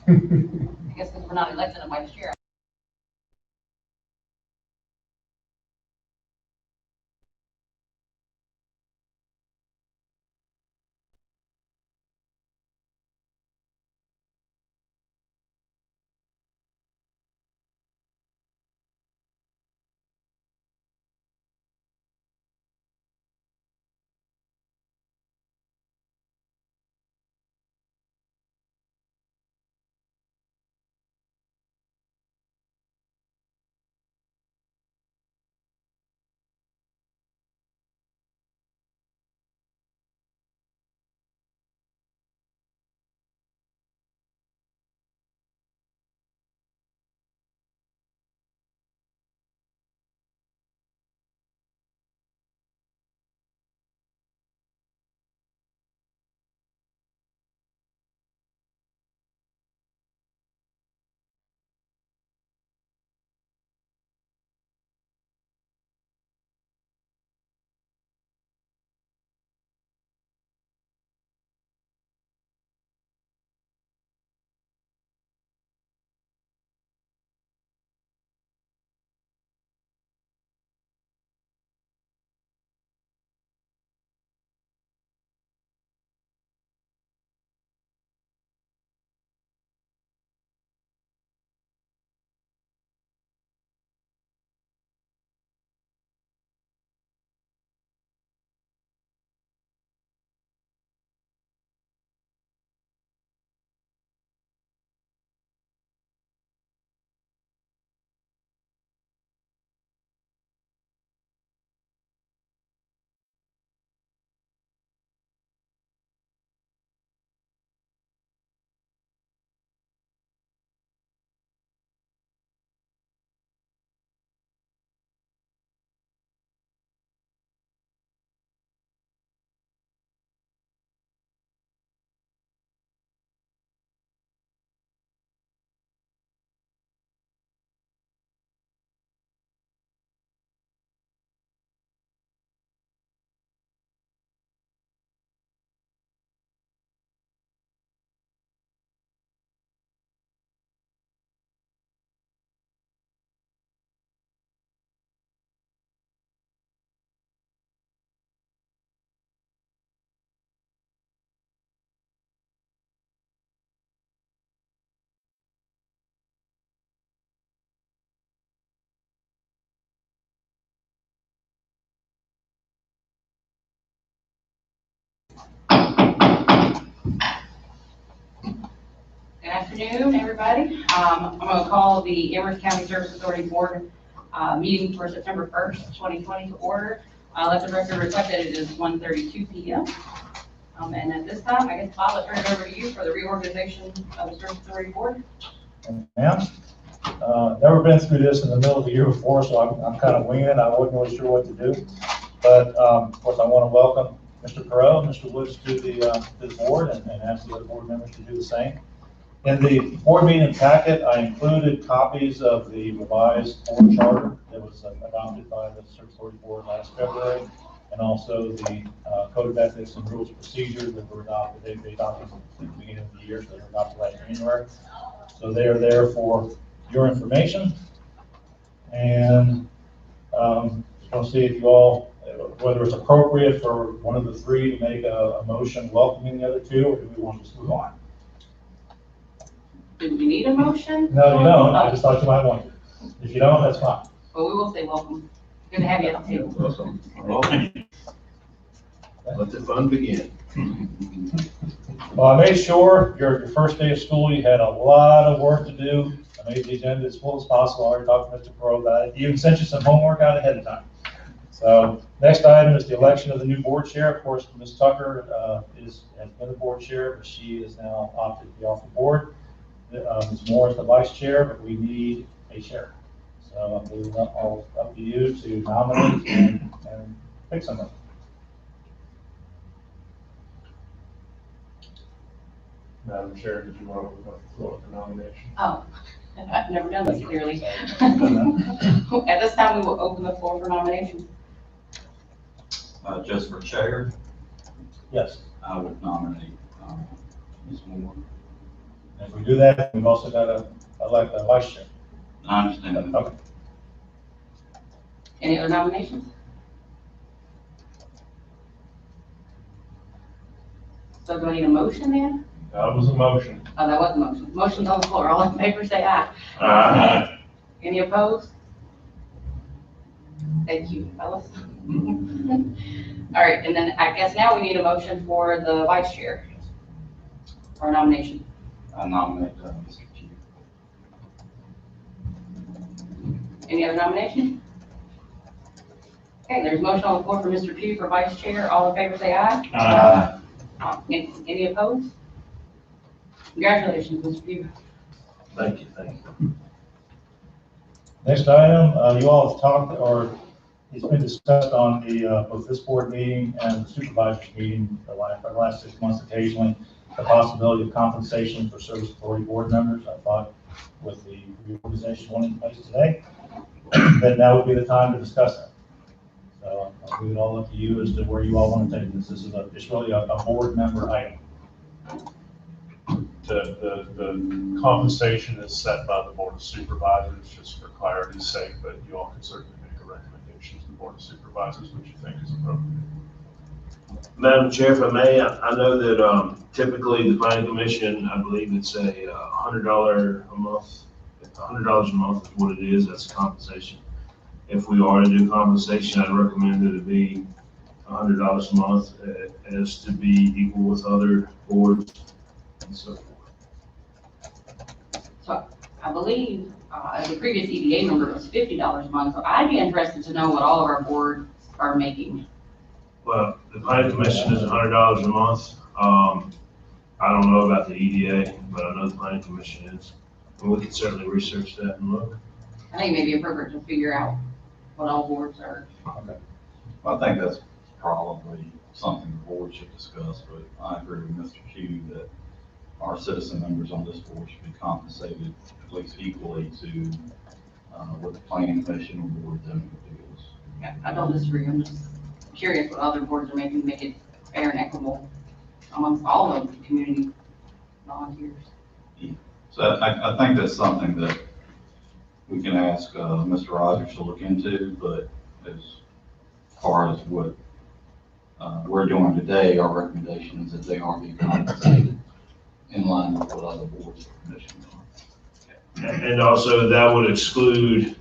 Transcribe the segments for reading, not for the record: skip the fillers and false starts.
I guess because we're not electing a vice chair. Good afternoon, everybody. I'm going to call the Amherst County Service Authority Board meeting for September 1st, 2020 to order. Let the record reflect that it is 1:32 p.m. And at this time, I guess, Bob, I'll turn it over to you for the reorganization of the Service Authority Board. Ma'am, never been through this in the middle of the year before, so I'm kind of winging it. I wasn't really sure what to do. But of course, I want to welcome Mr. Perot and Mr. Woods to the board and ask the other board members to do the same. In the board meeting packet, I included copies of the revised board charter that was adopted by the Service Authority Board last February, and also the code of ethics and rules of procedure that were adopted. They adopted at the beginning of the year, so they were adopted last January. So they are there for your information. And we'll see if you all, whether it's appropriate for one of the three to make a motion welcoming the other two, or do we want to just move on? Do we need a motion? No, you don't. I just thought you might want to. If you don't, that's fine. Well, we will say welcome. Good to have you at the table. Welcome. Let the fun begin. Well, I made sure your first day of school, you had a lot of work to do. I made the agenda as full as possible. I already talked to Mr. Perot about it. He even sent you some homework out ahead of time. So next item is the election of the new board chair. Of course, Ms. Tucker has been the board chair, but she is now opted to be off the board. Ms. Moore is the vice chair, but we need a chair. So I'm leaving it all up to you to nominate and pick someone. Madam Chair, did you want to open up the floor for nomination? Oh, I've never done this clearly. At this time, we will open the floor for nominations. Just for chair, Yes. I would nominate Ms. Moore. And if we do that, we've also got to elect a vice chair. I understand that. Okay. Any other nominations? So do I need a motion then? That was a motion. Oh, that was a motion. Motion's on the floor. All in favor, say aye. Aye. Any opposed? Thank you, fellas. All right, and then I guess now we need a motion for the vice chair. Or nomination. I nominate Mr. Pugh. Any other nomination? Okay, there's a motion on the floor for Mr. Pugh for vice chair. All in favor, say aye. Aye. Any opposed? Congratulations, Mr. Pugh. Thank you, thank you. Next item, you all have talked, or it's been discussed on the, both this board meeting and the supervisors meeting for the last 6 months occasionally, the possibility of compensation for service authority board members. I thought with the reorganization one in place today, that now would be the time to discuss that. So I'll leave it all up to you as to where you all want to take this. This is it's really a board member item. The compensation is set by the Board of Supervisors, just for clarity's sake, but you all can certainly make a recommendation to the Board of Supervisors, which you think is appropriate. Madam Chair, if I may, I know that typically the planning commission, I believe it's a $100 a month. $100 a month is what it is, that's compensation. If we are to do compensation, I'd recommend that it be $100 a month as to be equal with other boards and so forth. So I believe, the previous EDA number was $50 a month, so I'd be interested to know what all of our boards are making. Well, the planning commission is $100 a month. I don't know about the EDA, but I know the planning commission is. And we can certainly research that and look. I think it may be appropriate to figure out what all boards are. Okay. I think that's probably something the board should discuss, but I agree with Mr. Pugh that our citizen members on this board should be compensated at least equally to what the planning commission or board zoning appeals. Yeah, I don't disagree. I'm just curious what other boards are making to make it fair and equitable amongst all of the community volunteers. So I think that's something that we can ask Mr. Rogers to look into, but as far as what we're doing today, our recommendation is that they are being compensated in line with what other boards or commissions are. And also that would exclude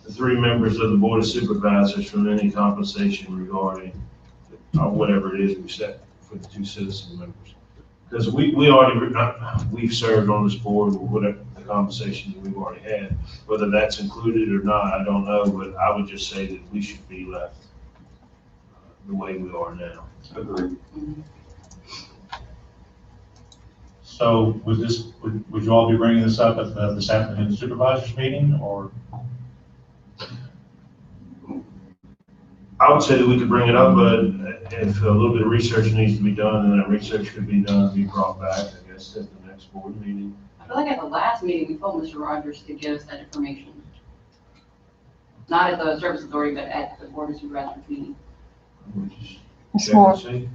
the 3 members of the Board of Supervisors from any compensation regarding whatever it is we set for the 2 citizen members. Because we've served on this board with whatever the compensation that we've already had. Whether that's included or not, I don't know, but I would just say that we should be left the way we are now. Agreed. So would you all be bringing this up at this afternoon supervisors meeting, or? I would say that we could bring it up, but if a little bit of research needs to be done, then that research could be done and be brought back, I guess, at the next board meeting. I feel like at the last meeting, we told Mr. Rogers to give us that information. Not at the service authority, but at the board of supervisors meeting. We'll just Ms. check Moore, and see.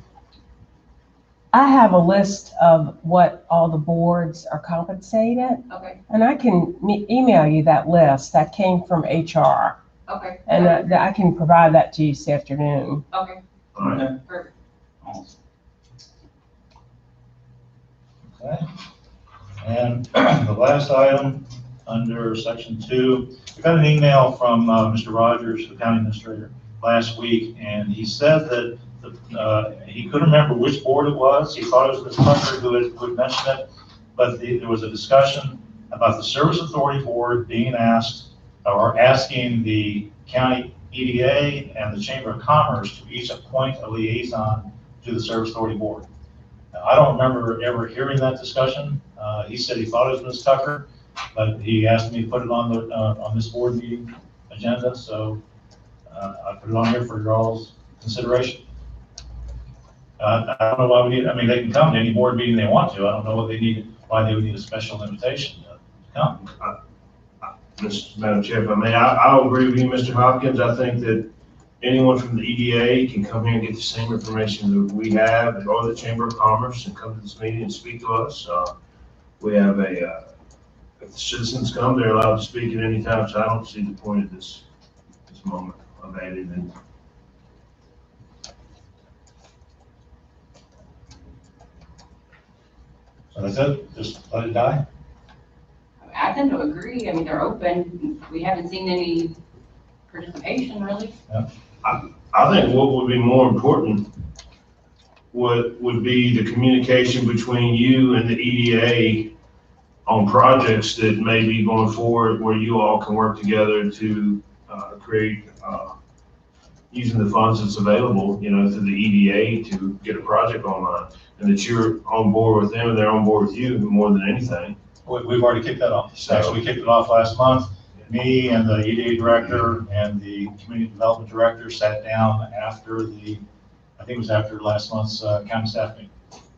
I have a list of what all the boards are compensated, Okay, and I can email you that list. That came from HR, okay. and I can provide that to you this afternoon. Okay, All right. perfect. Awesome. Okay. And the last item under section 2, we got an email from Mr. Rogers, the county administrator, last week, and he said that he couldn't remember which board it was. He thought it was Ms. Tucker who had mentioned it, but there was a discussion about the Service Authority Board being asked, or asking the county EDA and the Chamber of Commerce to each appoint a liaison to the Service Authority Board. Now, I don't remember ever hearing that discussion. He said he thought it was Ms. Tucker, but he asked me to put it on this board meeting agenda, so I put it on here for your all's consideration. I don't know why we need, I mean, they can come to any board meeting they want to. I don't know what why they would need a special invitation to come. Madam Chair, if I may, I'll agree with you, Mr. Hopkins. I think that anyone from the EDA can come here and get the same information that we have, or the Chamber of Commerce, and come to this meeting and speak to us. we have if the citizens come, they're allowed to speak at any time, so I don't see the point of this moment of adding in. So that's it, just let it die. I tend to agree. I mean, they're open. We haven't seen any participation really. I think what would be more important would be the communication between you and the EDA on projects that may be going forward where you all can work together to create, using the funds that's available, through the EDA to get a project online, and that you're on board with them and they're on board with you more than anything. We've already kicked that off. Actually, we kicked it off last month. Me and the EDA director and the community development director sat down after I think it was after last month's county staff meeting,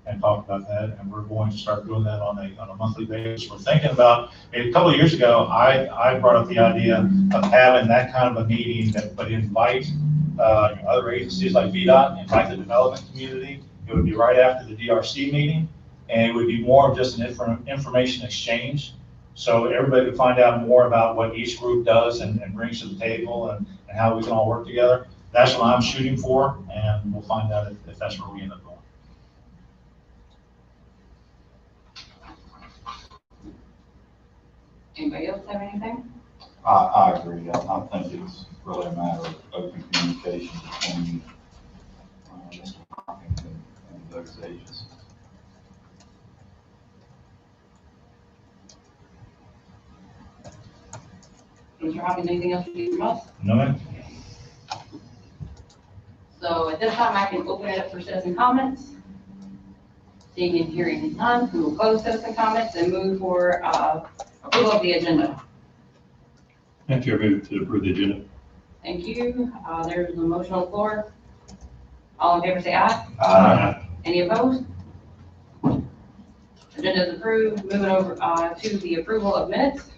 and talked about that, and we're going to start doing that on a monthly basis. We're thinking about, a couple of years ago, I brought up the idea of having that kind of a meeting that would invite other agencies like VDOT, invite the development community. It would be right after the DRC meeting, and it would be more of just an information exchange. So everybody could find out more about what each group does and brings to the table, and how we can all work together. That's what I'm shooting for, and we'll find out if that's where we end up going. Anybody else have anything? I agree. I think it's really a matter of open communication between Mr. Hopkins and those agencies. Mr. Hopkins, anything else you need from us? No, ma'am? So at this time, I can open it up for citizen comments. Seeing and hearing none, we will close citizen comments and move for approval of the agenda. Thank you. I move to approve the agenda. Thank you. There's a motion on the floor. All in favor, say aye. Aye. Any opposed? Agenda is approved. Moving over to the approval of minutes.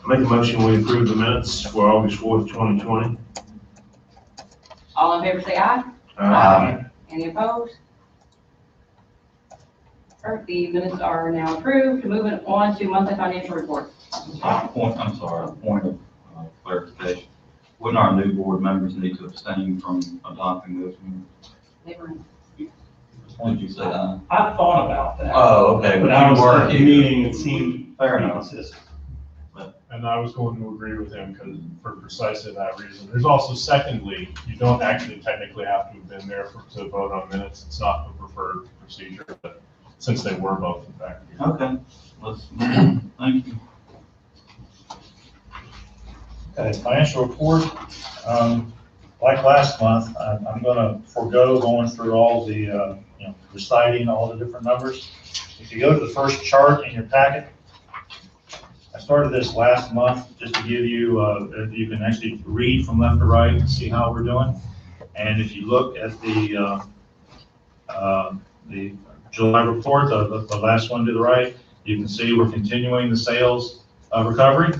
Make a motion, we approve the minutes for August 4th, 2020. All in favor, say aye. Aye. Any opposed? Perfect. The minutes are now approved. Moving on to monthly financial report. I'm sorry, a point of clarification. Wouldn't our new board members need to abstain from adopting those minutes? They were Did you say that? I thought about that. Oh, okay, But but I you was were at the here. meeting, it seemed Fair pretty enough. consistent. And I was going to agree with him for precisely that reason. There's also, secondly, you don't actually technically have to have been there to vote on minutes. It's not the preferred procedure, but since they were both in fact here. Okay, let's move on. Thank you. Okay, financial report. Like last month, I'm gonna forego going through all the, reciting all the different numbers. If you go to the first chart in your packet, I started this last month just to give you, you can actually read from left to right and see how we're doing. And if you look at the July report, the last one to the right, you can see we're continuing the sales recovery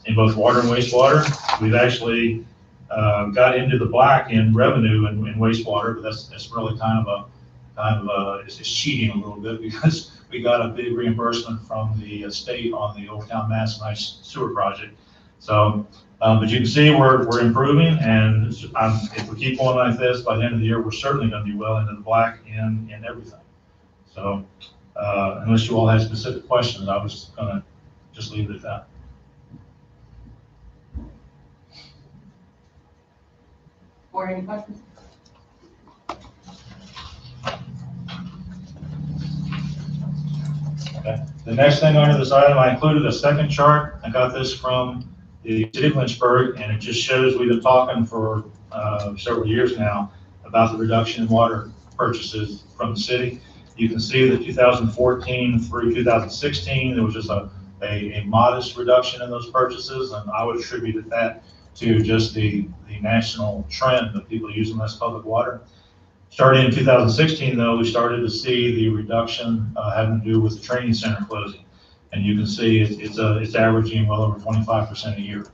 in both water and wastewater. We've actually got into the black in revenue and wastewater, but that's really kind of it's cheating a little bit because we got a big reimbursement from the state on the Old Town Mass Nice sewer project. So, but you can see we're improving, and if we keep going like this, by the end of the year, we're certainly going to be well into the black in everything. So, unless you all have specific questions, I was going to just leave it at that. Or any questions? Okay. The next thing under this item, I included a second chart. I got this from the city of Lynchburg, and it just shows we've been talking for several years now about the reduction in water purchases from the city. You can see that 2014 through 2016, there was just a modest reduction in those purchases, and I would attribute that to just the national trend of people using less public water. Starting in 2016, though, we started to see the reduction having to do with the training center closing. And you can see it's averaging well over 25% a year.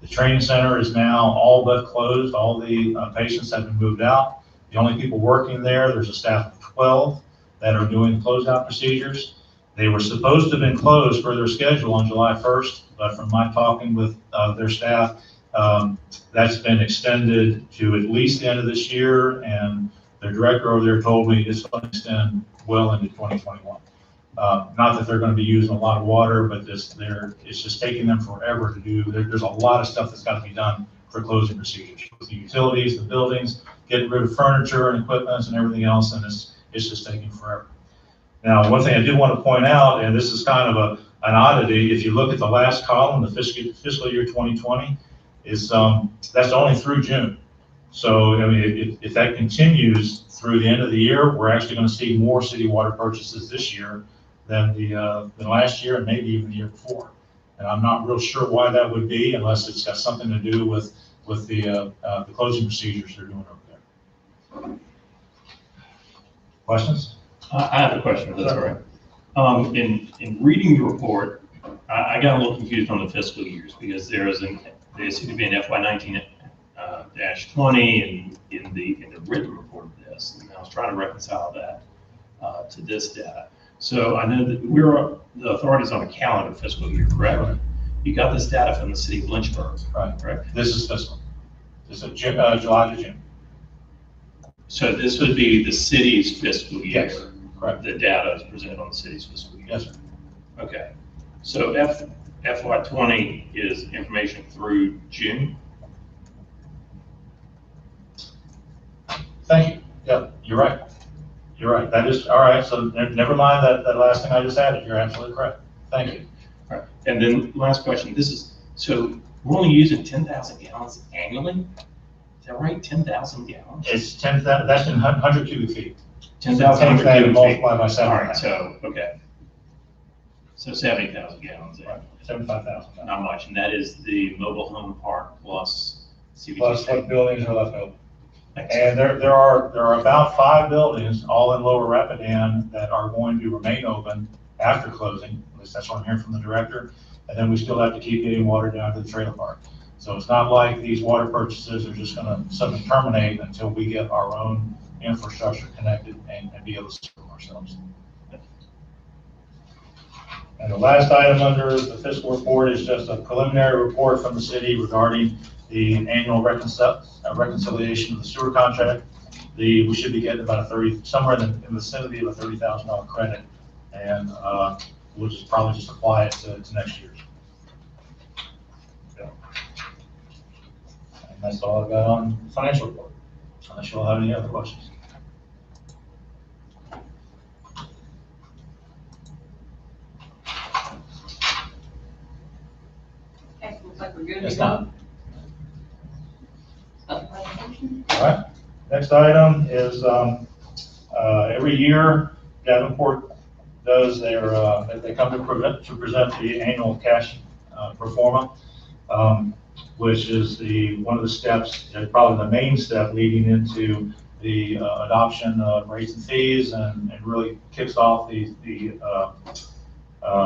The training center is now all but closed. All the patients have been moved out. The only people working there, there's a staff of 12. that are doing closeout procedures. They were supposed to have been closed for their schedule on July 1st, but from my talking with their staff, that's been extended to at least the end of this year, and their director over there told me it's going to extend well into 2021. Not that they're going to be using a lot of water, but it's just taking them forever to do. There's a lot of stuff that's got to be done for closing procedures. With the utilities, the buildings, getting rid of furniture and equipment and everything else, and it's just taking forever. Now, one thing I did want to point out, and this is kind of an oddity, if you look at the last column, the fiscal year 2020, is that's only through June. So, I mean, if that continues through the end of the year, we're actually going to see more city water purchases this year than than last year and maybe even the year before. And I'm not real sure why that would be, unless it's got something to do with the closing procedures they're doing over there. Questions? I have a question, if that's all right. In reading the report, I got a little confused on the fiscal years because there seemed to be an FY19 -20 in the written report of this, and I was trying to reconcile that to this data. So I know that the authorities on a calendar fiscal year, correct? Right. You got this data from the city of Lynchburg, Right. correct? This is fiscal. This is July to June. So this would be the city's fiscal year. Yes, correct. The data is presented on the city's fiscal year. Yes, sir. Okay. So FY20 is information through June? Thank you. Yeah, you're right. You're right. That is, all right, so never mind that last thing I just added. You're absolutely correct. Thank you. All right. And then last question, so we're only using 10,000 gallons annually? Is that right, 10,000 gallons? It's 10,000, that's in 100 cubic feet. 10,000 Take that and cubic feet. multiply by All 7. right, so, okay. So 70,000 gallons, Right, 75,000. not much, and that is the mobile home park plus CBG. Plus what buildings are left open. Excellent. And there are about 5 buildings, all in Lower Rapidan, that are going to remain open after closing. At least that's what I'm hearing from the director. And then we still have to keep getting water down to the trailer park. So it's not like these water purchases are just going to suddenly terminate until we get our own infrastructure connected and be able to serve ourselves. And the last item under the fiscal report is just a preliminary report from the city regarding the annual reconciliation of the sewer contract. We should be getting about somewhere in the vicinity of a $30,000 credit, and we'll probably just apply it to next year's. So, and that's all I've got on the financial report, unless you all have any other questions. Okay, looks like we're good. It's done. All right, next item is, every year Davenport does they come to present the annual cash pro forma, which is one of the steps, probably the main step leading into the adoption of rates and fees, and really kicks off the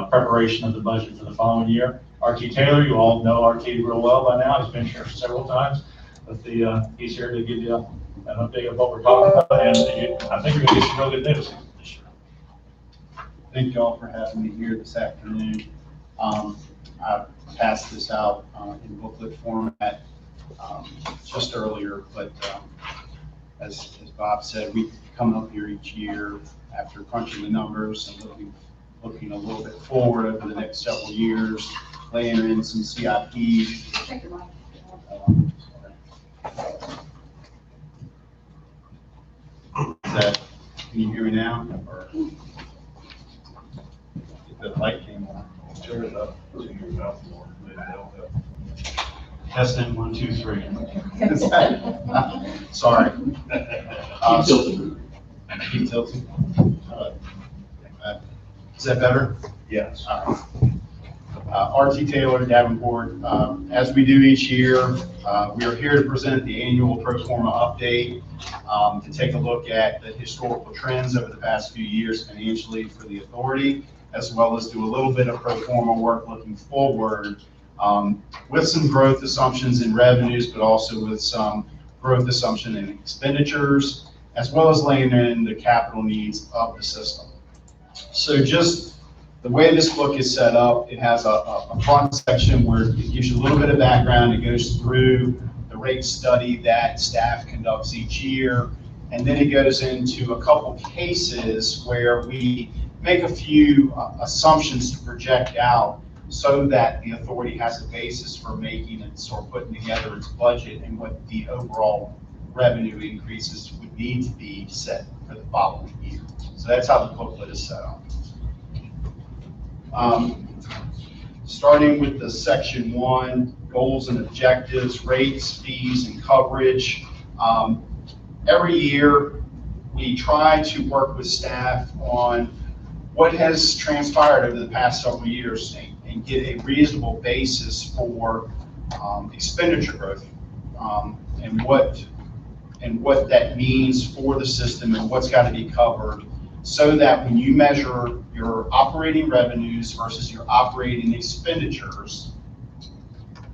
preparation of the budget for the following year. R.T. Taylor, you all know R.T. real well by now. He's been here several times. But he's here to give you an update of what we're talking about, and I think we're going to get some real good news this year. Thank you all for having me here this afternoon. I passed this out in booklet format just earlier, but as Bob said, we come up here each year after crunching the numbers and looking a little bit forward over the next several years, laying in some CIP. Check your mic. Can you hear me now? Or if the light came on. Turn it up to your mouth more. Testing 1, 2, 3. Sorry. Keep tilting. Is that better? Yes. R.T. Taylor, Davenport. As we do each year, we are here to present the annual pro forma update, to take a look at the historical trends over the past few years financially for the authority, as well as do a little bit of pro forma work looking forward, with some growth assumptions in revenues, but also with some growth assumption in expenditures, as well as laying in the capital needs of the system. So just the way this book is set up, it has a front section where it gives you a little bit of background. It goes through the rate study that staff conducts each year, and then it goes into a couple cases where we make a few assumptions to project out so that the authority has a basis for making and sort of putting together its budget and what the overall revenue increases would need to be set for the following year. So that's how the booklet is set up. Starting with the section 1, goals and objectives, rates, fees, and coverage. Every year, we try to work with staff on what has transpired over the past several years and get a reasonable basis for expenditure growth and what that means for the system and what's got to be covered, so that when you measure your operating revenues versus your operating expenditures,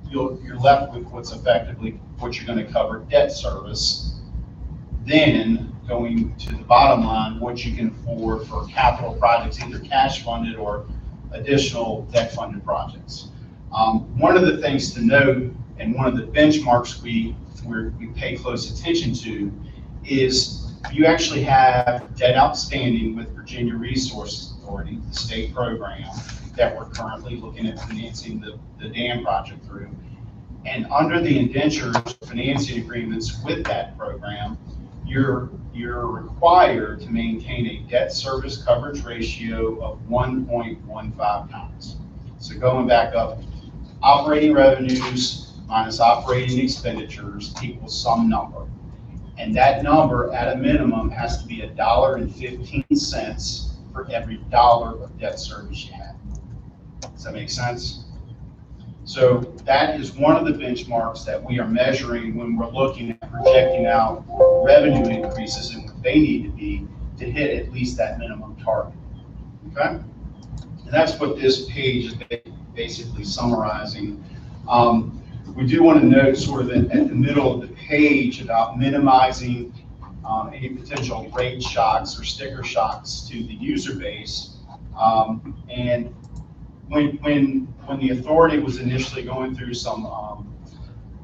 you're left with what's effectively what you're going to cover debt service. Then going to the bottom line, what you can afford for capital projects, either cash funded or additional debt funded projects. One of the things to note, and one of the benchmarks we pay close attention to, is you actually have debt outstanding with Virginia Resources Authority, the state program that we're currently looking at financing the dam project through. And under the indentures financing agreements with that program, you're required to maintain a debt service coverage ratio of 1.15 times. So going back up, operating revenues minus operating expenditures equals some number. And that number at a minimum has to be $1.15 for every dollar of debt service you have. Does that make sense? So that is one of the benchmarks that we are measuring when we're looking at projecting out revenue increases and what they need to be to hit at least that minimum target. Okay? And that's what this page is basically summarizing. We do want to note sort of at the middle of the page about minimizing any potential rate shocks or sticker shocks to the user base. And when the authority was initially going through some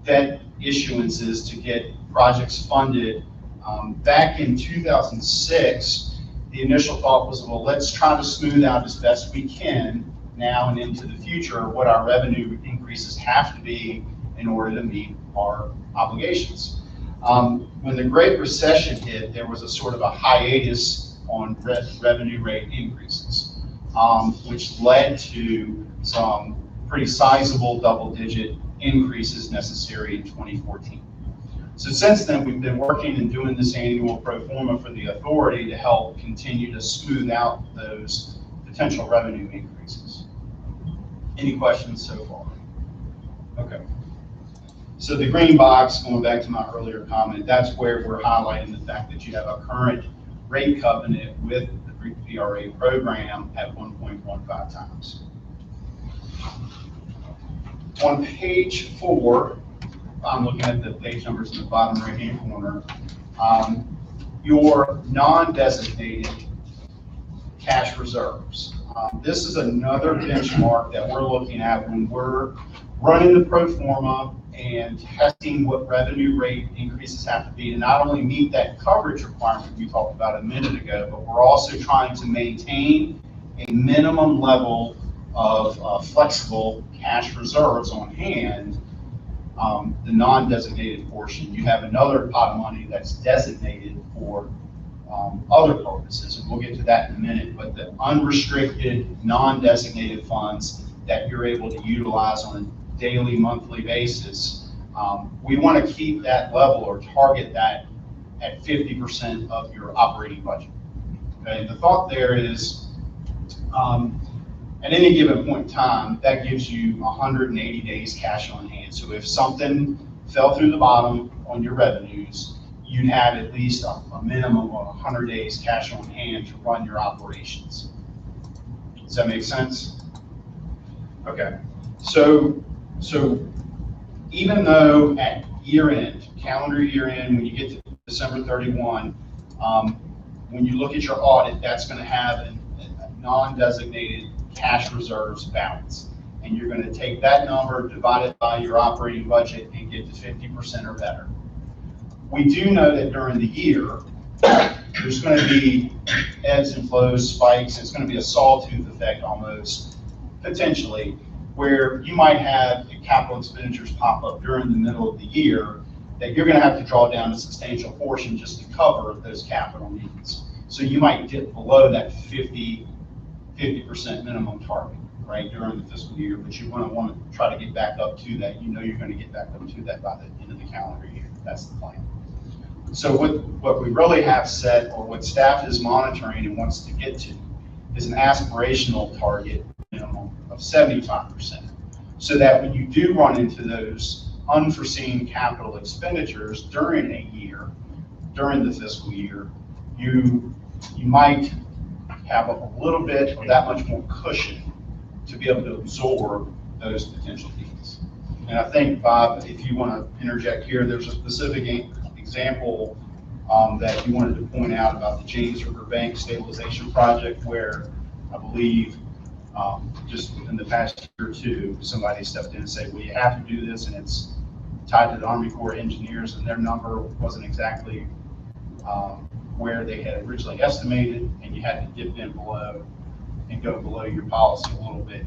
debt issuances to get projects funded, back in 2006, the initial thought was, well, let's try to smooth out as best we can now and into the future what our revenue increases have to be in order to meet our obligations. When the Great Recession hit, there was a sort of a hiatus on revenue rate increases, which led to some pretty sizable double-digit increases necessary in 2014. So since then, we've been working and doing this annual pro forma for the authority to help continue to smooth out those potential revenue increases. Any questions so far? Okay. So the green box, going back to my earlier comment, that's where we're highlighting the fact that you have a current rate covenant with the VRA program at 1.15 times. On page 4, I'm looking at the page numbers in the bottom right-hand corner, your non-designated cash reserves. This is another benchmark that we're looking at when we're running the pro forma and testing what revenue rate increases have to be to not only meet that coverage requirement we talked about a minute ago, but we're also trying to maintain a minimum level of flexible cash reserves on hand. The non-designated portion, you have another pot of money that's designated for other purposes, and we'll get to that in a minute, but the unrestricted, non-designated funds that you're able to utilize on a daily, monthly basis, we want to keep that level or target that at 50% of your operating budget. Okay, and the thought there is, at any given point in time, that gives you 180 days cash on hand. So if something fell through the bottom on your revenues, you'd have at least a minimum of 100 days cash on hand to run your operations. Does that make sense? Okay. So even though at year end, calendar year end, when you get to December 31, When you look at your audit, that's going to have a non-designated cash reserves balance. And you're going to take that number, divide it by your operating budget, and get to 50% or better. We do know that during the year, there's going to be ebbs and flows, spikes. It's going to be a sawtooth effect almost, potentially, where you might have capital expenditures pop up during the middle of the year that you're going to have to draw down a substantial portion just to cover those capital needs. So you might dip below that 50% minimum target, right, during the fiscal year, but you want to try to get back up to that. You know you're going to get back up to that by the end of the calendar year. That's the plan. So what we really have set, or what staff is monitoring and wants to get to, is an aspirational target minimum of 75%. So that when you do run into those unforeseen capital expenditures during a year, during the fiscal year, you might have a little bit or that much more cushion to be able to absorb those potential needs. And I think, Bob, if you want to interject here, there's a specific example that you wanted to point out about the James River Bank stabilization project, where I believe just within the past year or two, somebody stepped in and said, well, you have to do this, and it's tied to the Army Corps of Engineers, and their number wasn't exactly where they had originally estimated, and you had to dip in below and go below your policy a little bit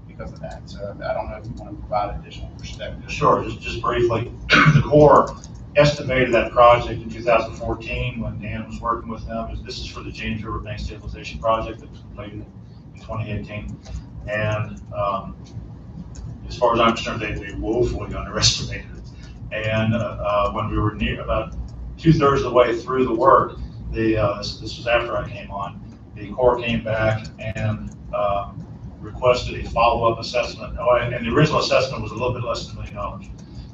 because of that. So I don't know if you want to provide additional perspective. Sure, just briefly, the Corps estimated that project in 2014 when Dan was working with them. This is for the James River Bank Stabilization Project that was completed in 2018. And as far as I'm concerned, they woefully underestimated it. And when we were near about 2/3 of the way through the work, this was after I came on, the Corps came back and requested a follow-up assessment. Oh, and the original assessment was a little bit less than $1 million.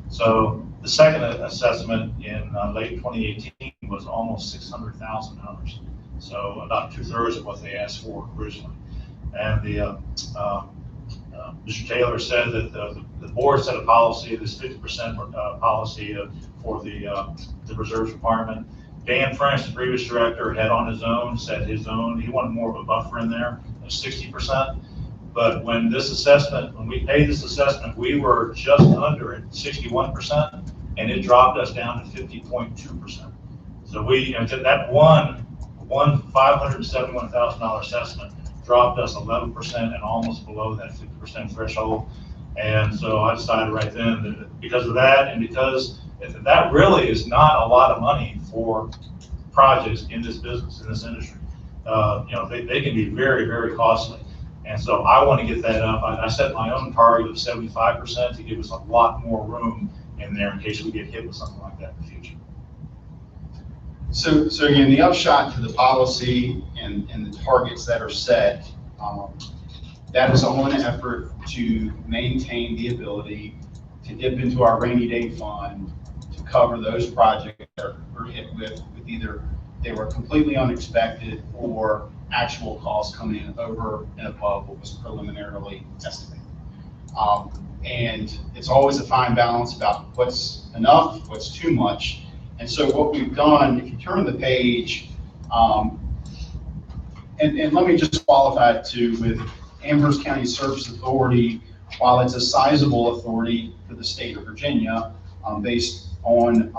So the second assessment in late 2018 was almost $600,000. So about 2/3 of what they asked for originally. And Mr. Taylor said that the board set a policy, this 50% policy for the reserves requirement. Dan French, the previous director, had on his own, set his own, he wanted more of a buffer in there of 60%. But when we paid this assessment, we were just under it, 61%, and it dropped us down to 50.2%. So that one $571,000 assessment dropped us 11% and almost below that 50% threshold. And so I decided right then that because of that, and because that really is not a lot of money for projects in this business, in this industry. They can be very, very costly. And so I want to get that up. I set my own target of 75% to give us a lot more room in there in case we get hit with something like that in the future. So again, the upshot to the policy and the targets that are set, that is all in an effort to maintain the ability to dip into our rainy day fund to cover those projects that we're hit with either they were completely unexpected or actual costs coming in over and above what was preliminarily estimated. And it's always a fine balance about what's enough, what's too much. And so what we've done, if you turn the page, and let me just qualify it too, with Amherst County Service Authority, while it's a sizable authority for the state of Virginia, based on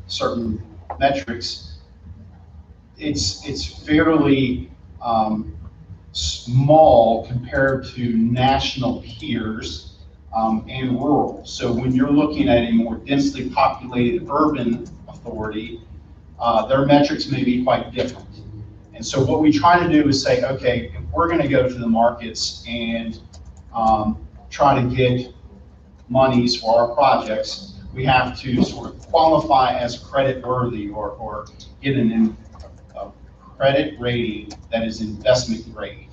certain metrics, it's fairly small compared to national peers and rural. So when you're looking at a more densely populated urban authority, their metrics may be quite different. And so what we try to do is say, okay, if we're going to go to the markets and try to get monies for our projects, we have to sort of qualify as credit worthy or get a credit rating that is investment grade.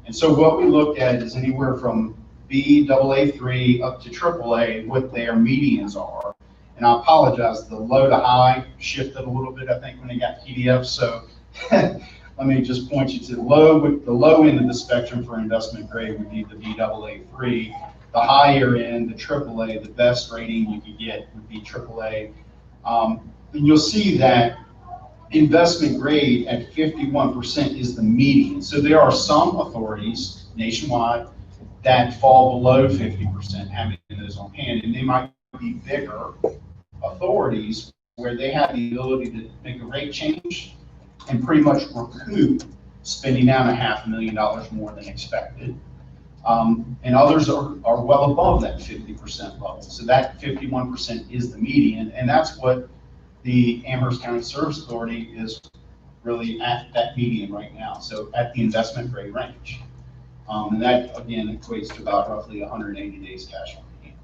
And so what we looked at is anywhere from B, AA3 up to AAA, what their medians are. And I apologize, the low to high shifted a little bit, I think, when they got PDFs. So let me just point you to the low end of the spectrum for investment grade would be the Baa3. The higher end, the AAA, the best rating you could get would be AAA. And you'll see that investment grade at 51% is the median. So there are some authorities nationwide that fall below 50% having those on hand, and they might be bigger authorities where they have the ability to make a rate change and pretty much recoup spending down $500,000 more than expected. And others are well above that 50% level. So that 51% is the median, and that's what the Amherst County Service Authority is really at that median right now. So at the investment grade range. And that, again, equates to about roughly 180 days cash on hand.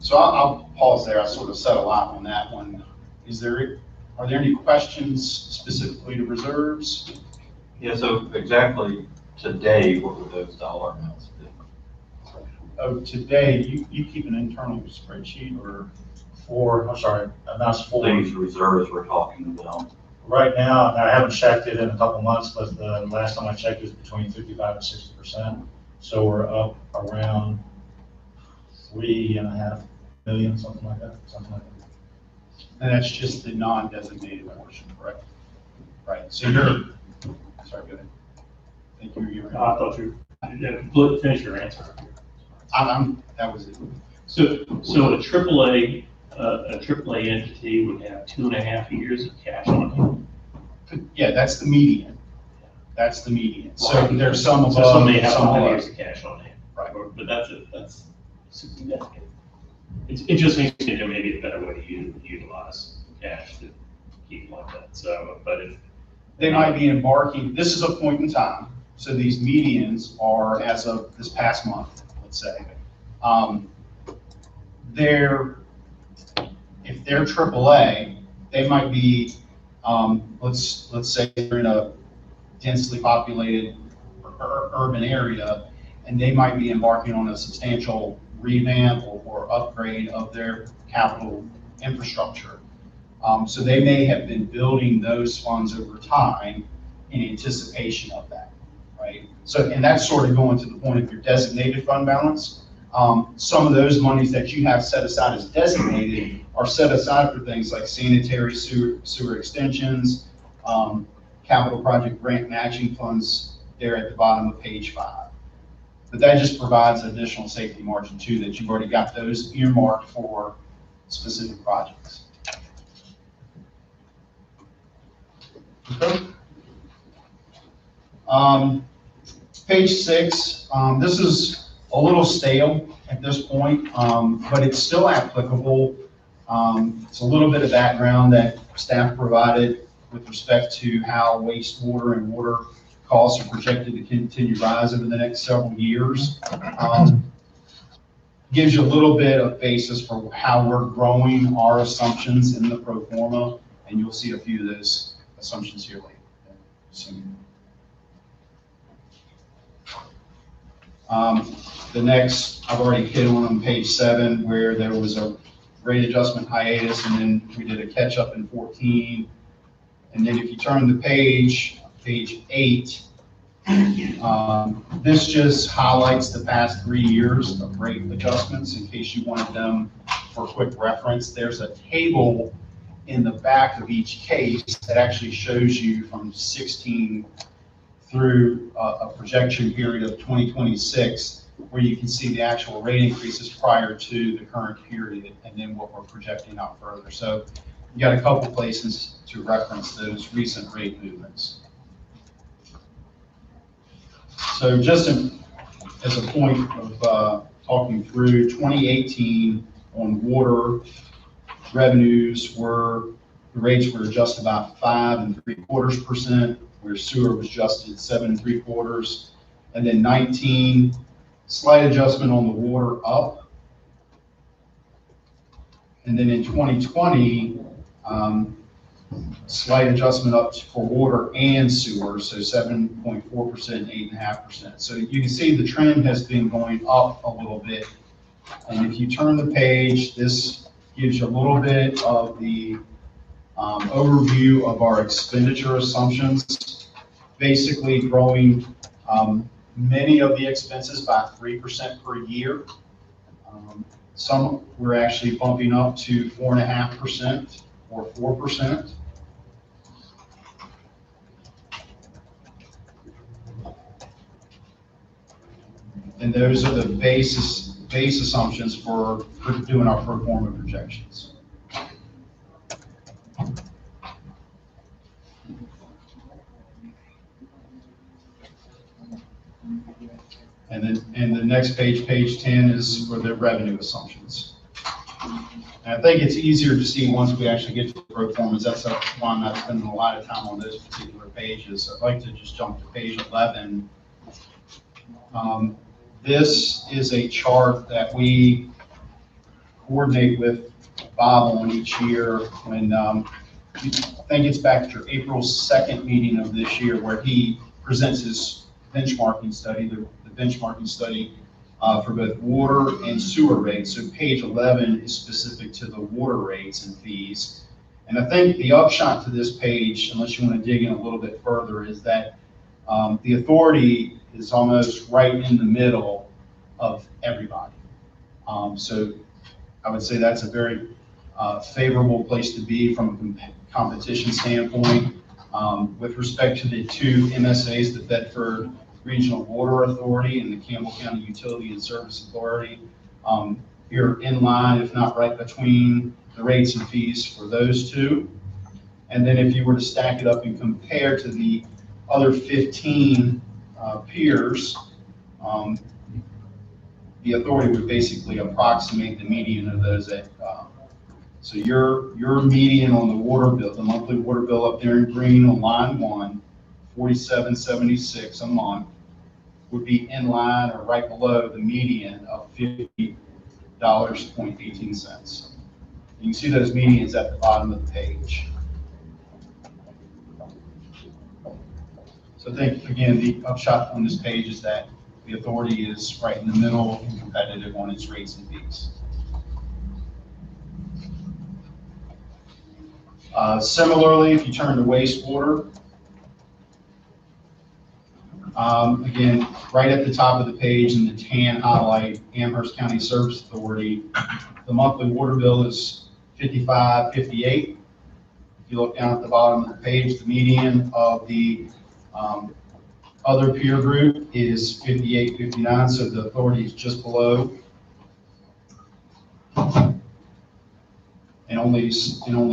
So I'll pause there. I sort of said a lot on that one. Are there any questions specifically to reserves? Yeah, so exactly today, what would those dollar amounts be? Oh, today, you keep an internal spreadsheet or? Amounts for, These reserves we're talking about. right now, and I haven't checked it in a couple months, but the last time I checked it was between 55 and 60%. So we're up around 3.5 million, something like that. And that's just the non-designated portion, correct? Right, so you're, sorry, go ahead. Thank you. I thought you didn't finish your answer. That was it. So a AAA entity would have 2.5 years of cash on hand. Yeah, that's the median. That's the median. So Right. there's some above, So some may have some 5 below. years of cash on hand. Right. But that's significant. It just seems to me there may be a better way to utilize cash to keep like that. So, but if They might be embarking, this is a point in time, so these medians are as of this past month, let's say. If they're AAA, they might be, let's say they're in a densely populated urban area, and they might be embarking on a substantial revamp or upgrade of their capital infrastructure. So they may have been building those funds over time in anticipation of that, right? So, and that's sort of going to the point of your designated fund balance. Some of those monies that you have set aside as designated are set aside for things like sanitary sewer extensions, capital project grant matching funds there at the bottom of page 5. But that just provides additional safety margin too, that you've already got those earmarked for specific projects. Okay. Page 6, this is a little stale at this point, but it's still applicable. It's a little bit of background that staff provided with respect to how wastewater and water costs are projected to continue to rise over the next several years. Gives you a little bit of basis for how we're growing our assumptions in the pro forma, and you'll see a few of those assumptions here later. The next, I've already hit on page 7, where there was a rate adjustment hiatus, and then we did a catch up in 14. And then if you turn the page 8, this just highlights the past 3 years of rate adjustments in case you wanted them for quick reference. There's a table in the back of each case that actually shows you from 16 through a projection period of 2026, where you can see the actual rate increases prior to the current period and then what we're projecting out further. So you got a couple places to reference those recent rate movements. So just as a point of talking through 2018 on water, revenues the rates were adjusted about 5.75%, where sewer was adjusted 7.75%. And then 19, slight adjustment on the water up. And then in 2020, slight adjustment up for water and sewer, so 7.4%, 8.5%. So you can see the trend has been going up a little bit. And if you turn the page, this gives you a little bit of the overview of our expenditure assumptions, basically growing many of the expenses by 3% per year. Some we're actually bumping up to 4.5% or 4%. And those are the base assumptions for doing our pro forma projections. And the next page, page 10, is for the revenue assumptions. And I think it's easier to see once we actually get to the pro formas. That's why I'm not spending a lot of time on those particular pages. I'd like to just jump to page 11. This is a chart that we coordinate with Bob on each year when, I think it's back to April 2nd meeting of this year, where he presents his benchmarking study, the benchmarking study for both water and sewer rates. So page 11 is specific to the water rates and fees. And I think the upshot to this page, unless you want to dig in a little bit further, is that the authority is almost right in the middle of everybody. So I would say that's a very favorable place to be from a competition standpoint. With respect to the two MSAs, the Bedford Regional Water Authority and the Campbell County Utility and Service Authority, you're in line, if not right between the rates and fees for those two. And then if you were to stack it up and compare to the other 15 peers, the authority would basically approximate the median of those at, so your median on the water bill, the monthly water bill up there in green on line 1, $47.76 a month, would be in line or right below the median of $50.18. You can see those medians at the bottom of the page. So I think, again, the upshot on this page is that the authority is right in the middle and competitive on its rates and fees. Similarly, if you turn to wastewater, again, right at the top of the page in the tan highlight, Amherst County Service Authority, the monthly water bill is $55.58. If you look down at the bottom of the page, the median of the other peer group is $58.59, so the authority is just below. And only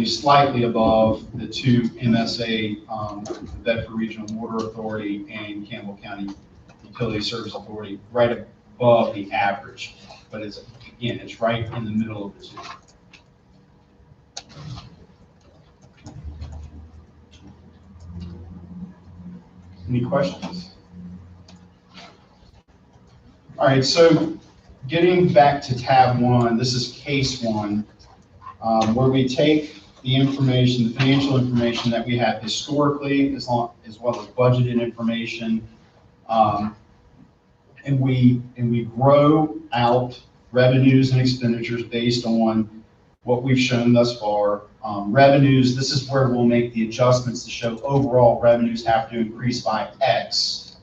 slightly above the two MSA, the Bedford Regional Water Authority and Campbell County Utility Service Authority, right above the average. But it's, again, it's right in the middle of the two. Any questions? All right, so getting back to tab 1, this is case 1. Where we take the information, the financial information that we have historically, as well as budgeted information, and we grow out revenues and expenditures based on what we've shown thus far. Revenues, this is where we'll make the adjustments to show overall revenues have to increase by X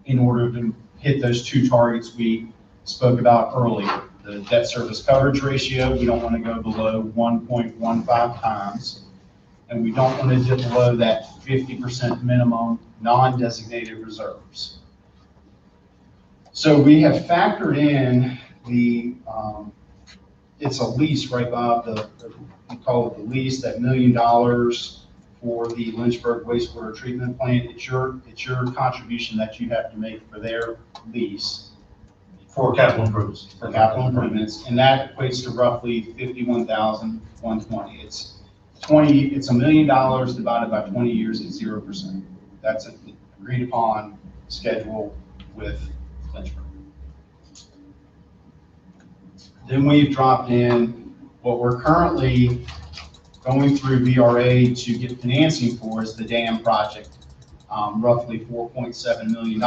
in order to hit those two targets we spoke about earlier. The debt service coverage ratio, we don't want to go below 1.15 times, and we don't want to dip below that 50% minimum non-designated reserves. So we have factored in the, it's a lease, right, Bob? We call it the lease, that $1 million for the Lynchburg wastewater treatment plant. It's your contribution that you have to make for their lease. For capital improvements. For capital improvements, and that equates to roughly $51,120. It's $1 million divided by 20 years at 0%. That's an agreed upon schedule with Lynchburg. Then we've dropped in what we're currently going through VRA to get financing for is the dam project, roughly $4.7 million.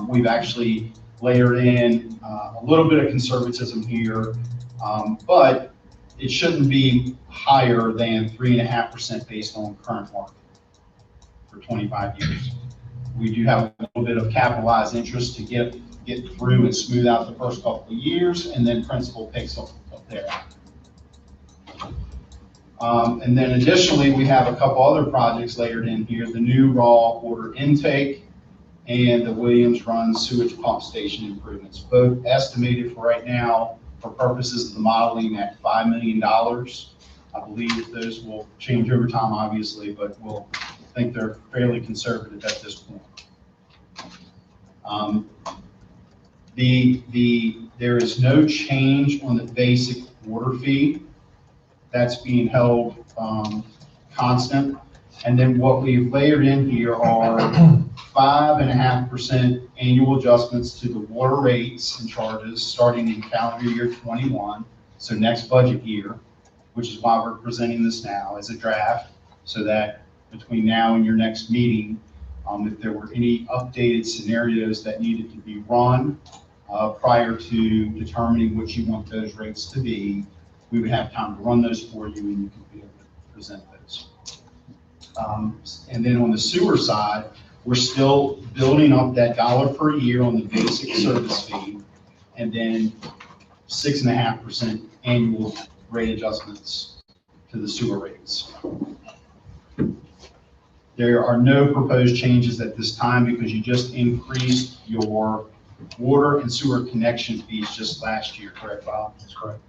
We've actually layered in a little bit of conservatism here, but it shouldn't be higher than 3.5% based on current market for 25 years. We do have a little bit of capitalized interest to get through and smooth out the first couple of years, and then principal picks up there. And then additionally, we have a couple other projects layered in here, the new raw water intake and the Williams Run sewage pump station improvements, both estimated for right now for purposes of the modeling at $5 million. I believe those will change over time, obviously, but we'll think they're fairly conservative at this point. There is no change on the basic water fee. That's being held constant. And then what we've layered in here are 5.5% annual adjustments to the water rates and charges starting in calendar year 21, so next budget year, which is why we're presenting this now as a draft, so that between now and your next meeting, if there were any updated scenarios that needed to be run prior to determining what you want those rates to be, we would have time to run those for you and you could be able to present those. And then on the sewer side, we're still building up that $1 per year on the basic service fee, and then 6.5% annual rate adjustments to the sewer rates. There are no proposed changes at this time because you just increased your water and sewer connection fees just last year, correct, Bob? That's correct.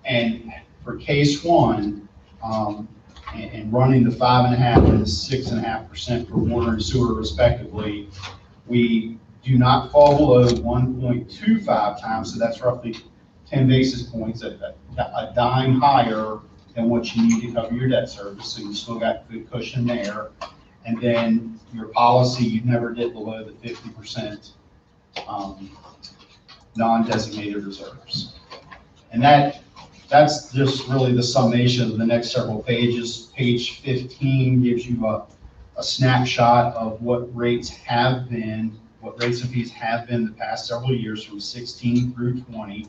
And for case one, and running the 5.5% and the 6.5% for water and sewer respectively, we do not fall below 1.25 times, so that's roughly 10 basis points, a dime higher than what you need to cover your debt service, so you still got good cushion there. And then your policy, you never did below the 50% non-designated reserves. And that's just really the summation of the next several pages. Page 15 gives you a snapshot of what rates and fees have been the past several years from 16 through 20,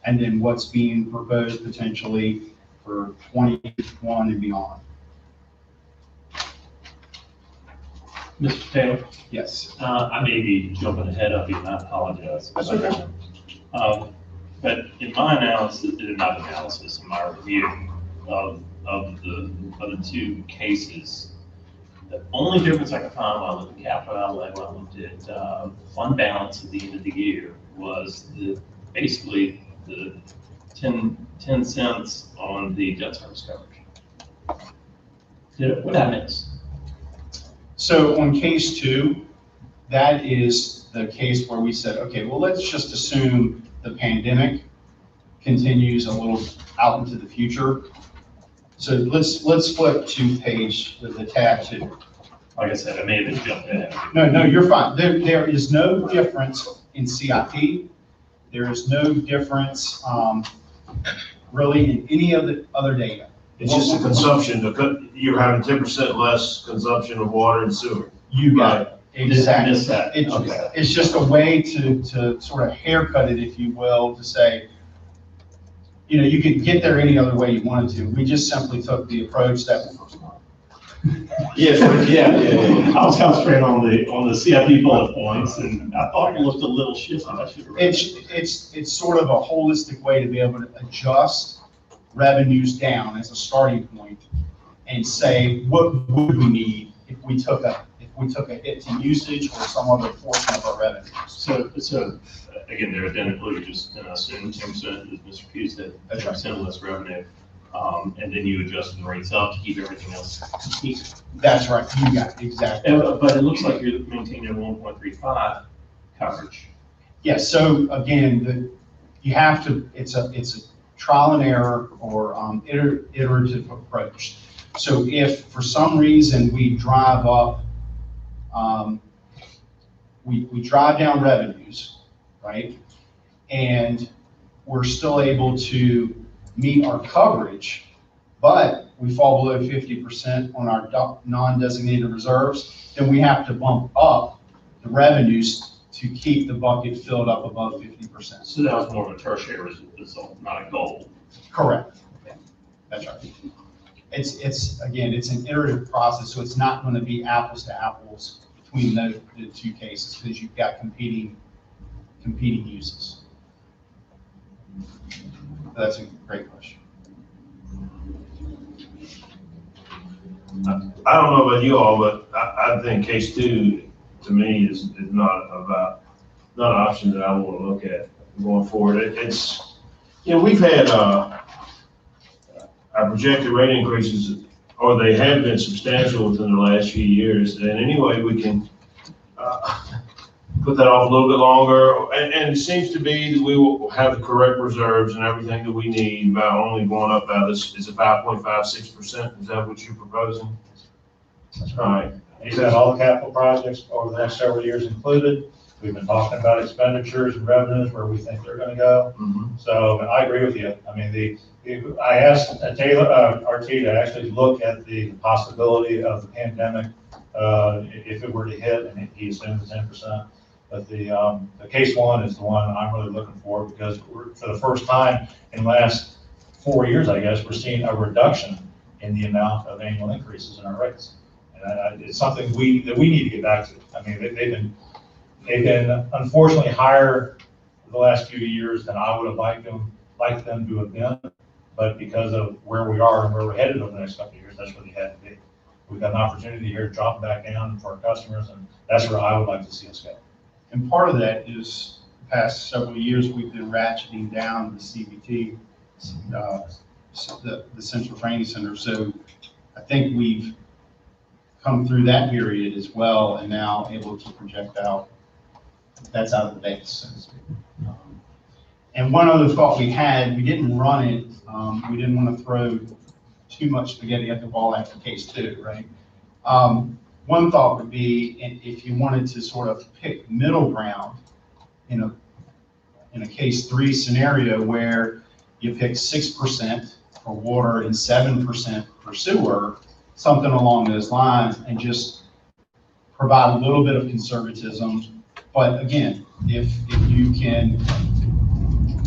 and then what's being proposed potentially for 21 and beyond. Mr. Taylor? Yes. I may be jumping ahead of you, and I apologize. That's okay. But in my analysis, not analysis, in my review of the two cases, the only difference I could find while I looked at capital outlay, while I looked at fund balance at the end of the year, was basically the 10 cents on the debt service coverage. What did I miss? So on case two, that is the case where we said, okay, well, let's just assume the pandemic continues a little out into the future. So let's flip to the tab 2. Like I said, I may have jumped ahead. No, you're fine. There is no difference in CIP. There is no difference really in any of the other data. It's just a consumption, you're having 10% less consumption of water and sewer. You got it. Exactly. Missed that. Okay. It's just a way to sort of haircut it, if you will, to say, you could get there any other way you wanted to. We just simply took the approach that. Yeah. I was concentrating on the CIP bullet points, and I thought it looked a little shifty. I should have read it. It's sort of a holistic way to be able to adjust revenues down as a starting point and say, what would we need if we took a hit to usage or some other portion of our revenues. So again, they're identical. You just assume 10%, as Mr. Pugh said, 10% less revenue, and then you adjust the rates up to keep everything else equal. That's right. You got it. Exactly. But it looks like you're maintaining 1.35 coverage. Yes. So again, you have to. It's a trial and error or iterative approach. So if for some reason we drive up, we drive down revenues, right? And we're still able to meet our coverage, but we fall below 50% on our non-designated reserves, then we have to bump up the revenues to keep the bucket filled up above 50%. So that was more of a tertiary result, not a goal. Correct. Yeah, that's right. It's again, it's an iterative process, so it's not going to be apples to apples between the two cases because you've got competing uses. That's a great question. I don't know about you all, but I think case two, to me, is not an option that I want to look at going forward. It's, we've had, our projected rate increases, or they have been substantial within the last few years, and any way we can, put that off a little bit longer, and it seems to be that we will have the correct reserves and everything that we need by only going up by this, is it 5.56%? Is that what you're proposing? That's All right. He's had all the capital projects over the next several years included. We've been talking about expenditures and revenues, where we think they're gonna go. So I agree with you. I mean, I asked Taylor, RT to actually look at the possibility of the pandemic, if it were to hit, and he assumed 10%. But the case one is the one I'm really looking for, because for the first time in the last 4 years, I guess, we're seeing a reduction in the amount of annual increases in our rates. And it's something that we need to get back to. I mean, they've been unfortunately higher the last few years than I would have liked them to have been. But because of where we are and where we're headed over the next couple of years, that's where they had to be. We've got an opportunity here to drop back down for our customers, and that's where I would like to see us go. And part of that is the past several years, we've been ratcheting down the CBT, the Central Training Center. So I think we've come through that period as well, and now able to project out, that's out of the base, so to speak. And one other thought we had, we didn't run it, we didn't want to throw too much spaghetti at the wall after case two, right? One thought would be, if you wanted to sort of pick middle ground in a case three scenario where you pick 6% for water and 7% for sewer, something along those lines, and just provide a little bit of conservatism. But again, if you can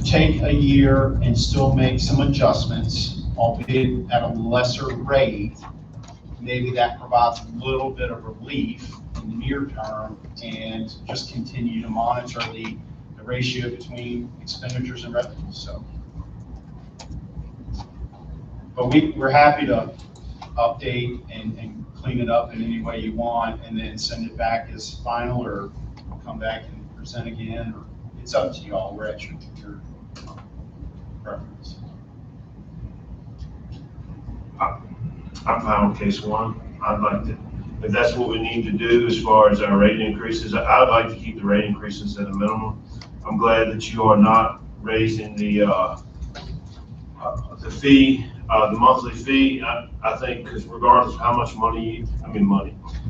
take a year and still make some adjustments, albeit at a lesser rate, maybe that provides a little bit of relief in the near term, and just continue to monitor the ratio between expenditures and revenues. So, but we're happy to update and clean it up in any way you want, and then send it back as final, or come back and present again, or it's up to you all. We're at your preference. I'm fine with case one. I'd like to, if that's what we need to do as far as our rate increases, I'd like to keep the rate increases at a minimum. I'm glad that you are not raising the fee, the monthly fee. I think, because regardless of how much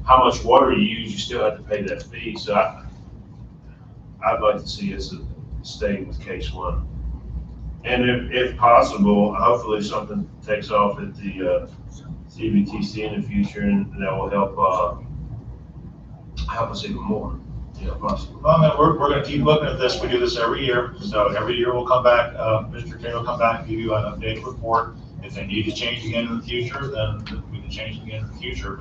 how much water you use, you still have to pay that fee. So I'd like to see us stay with case one. And if possible, hopefully something takes off at the CBTC in the future, and that will help us even more. Possible. Well, I mean, we're going to keep looking at this. We do this every year. So every year we'll come back, Mr. Taylor will come back and give you an updated report. If they need to change again in the future, then we can change it again in the future.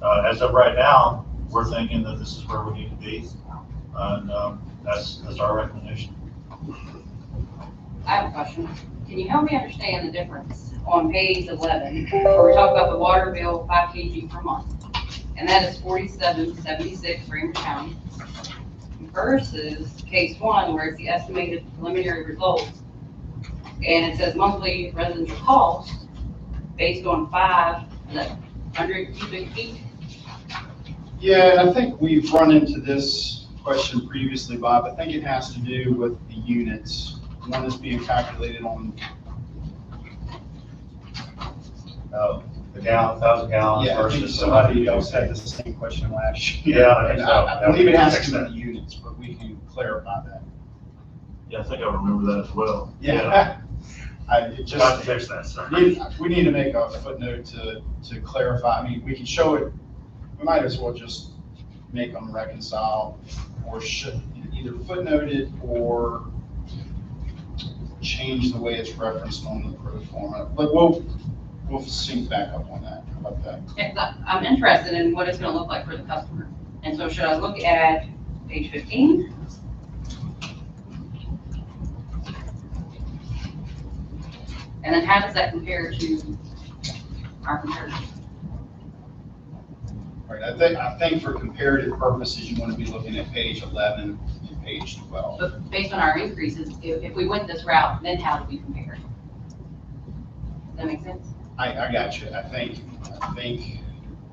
But as of right now, we're thinking that this is where we need to be. And that's our recommendation. I have a question. Can you help me understand the difference on page 11, where we talk about the water bill 5 kg per month, and that is $47.76 for Amherst County, versus case one, where it's the estimated preliminary results, and it says monthly residential cost based on 500 cubic feet. Yeah, and I think we've run into this question previously, Bob. I think it has to do with the units. One is being calculated on. The 1,000 gallons Yeah, I think versus. somebody else had the same question last year. Yeah, I think so. I believe it has to do with the units, but we can clarify that. Yeah, I think I remember that as well. Yeah. Got to fix that, sir. We need to make a footnote to clarify. I mean, we can show it, we might as well just make them reconcile, or should either footnote it or change the way it's referenced on the pro forma. But we'll sync back up on that. How about that? Yes, I'm interested in what it's going to look like for the customer. And so should I look at page 15? And then how does that compare to our comparative? Right, I think for comparative purposes, you want to be looking at page 11 and page 12. But based on our increases, if we went this route, then how do we compare? Does that make sense? I got you. I think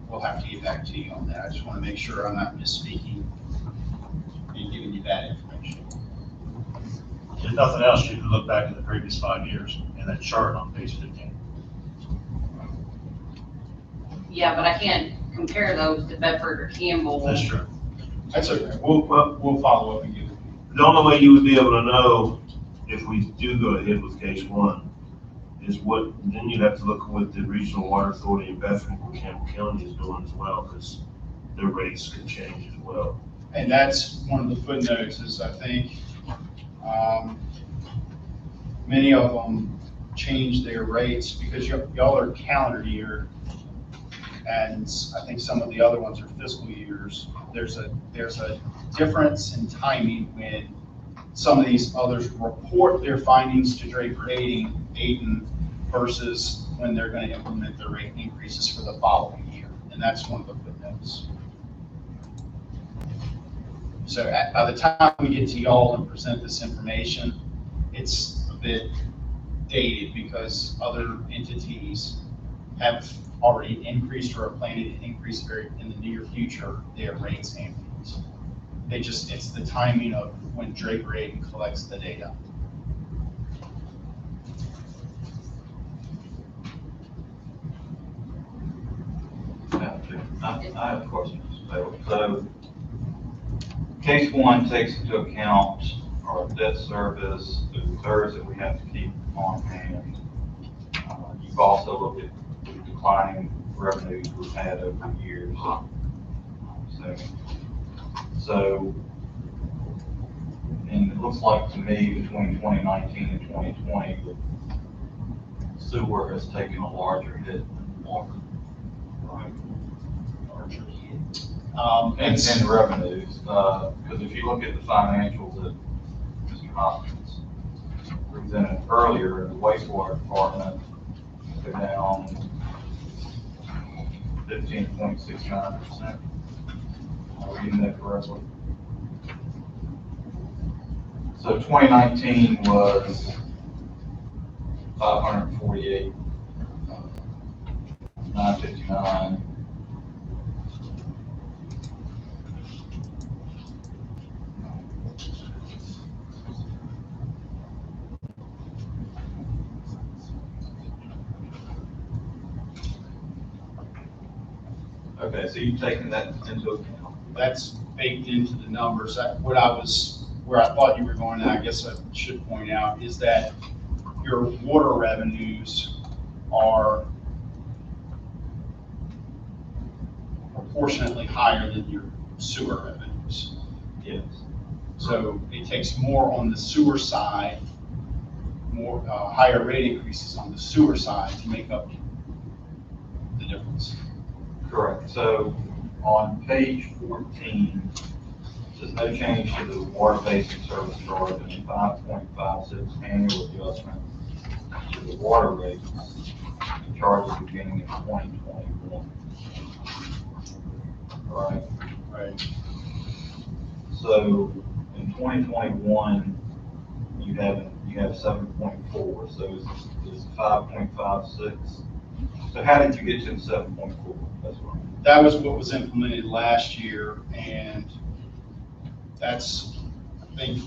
we'll have to get back to you on that. I just want to make sure I'm not misspeaking and giving you bad information. If nothing else, you can look back at the previous 5 years in that chart on page 15. Yeah, but I can't compare those to Bedford or Campbell. That's true. That's okay. We'll follow up and give it. The only way you would be able to know if we do go ahead with case one is then you'd have to look at what the Regional Water Authority in Bedford and Campbell County is doing as well, because their rates could change as well. And that's one of the footnotes is I think many of them changed their rates because y'all are calendar year, and I think some of the other ones are fiscal years. There's a difference in timing when some of these others report their findings to Draper Aiden versus when they're going to implement their rate increases for the following year. And that's one of the footnotes. So by the time we get to y'all and present this information, it's a bit dated because other entities have already increased or are planning to increase in the near future their rates and fees. It's the timing of when Draper Aiden collects the data. I have questions. So, case one takes into account our debt service, the reserves that we have to keep on hand. You've also looked at the declining revenues we've had over the years. So, and it looks like to me between 2019 and 2020, the sewer has taken a larger hit than water. Right? And revenues, because if you look at the financials that Mr. Hopkins presented earlier, the wastewater department, they're down 15.69%. Am I reading that correctly? So 2019 was 548, 959. Okay, so you've taken that into account. That's baked into the numbers. Where I thought you were going, and I guess I should point out, is that your water revenues are proportionately higher than your sewer revenues. Yes. So it takes more on the sewer side, higher rate increases on the sewer side to make up the difference. Correct. So on page 14, there's no change to the water basic service charge and 5.56 annual adjustment to the water rates, the charges beginning in 2021. Right? Right. So in 2021, you have 7.4, so it's 5.56. So how did you get to the 7.4? That's right. That was what was implemented last year, and that's, I think,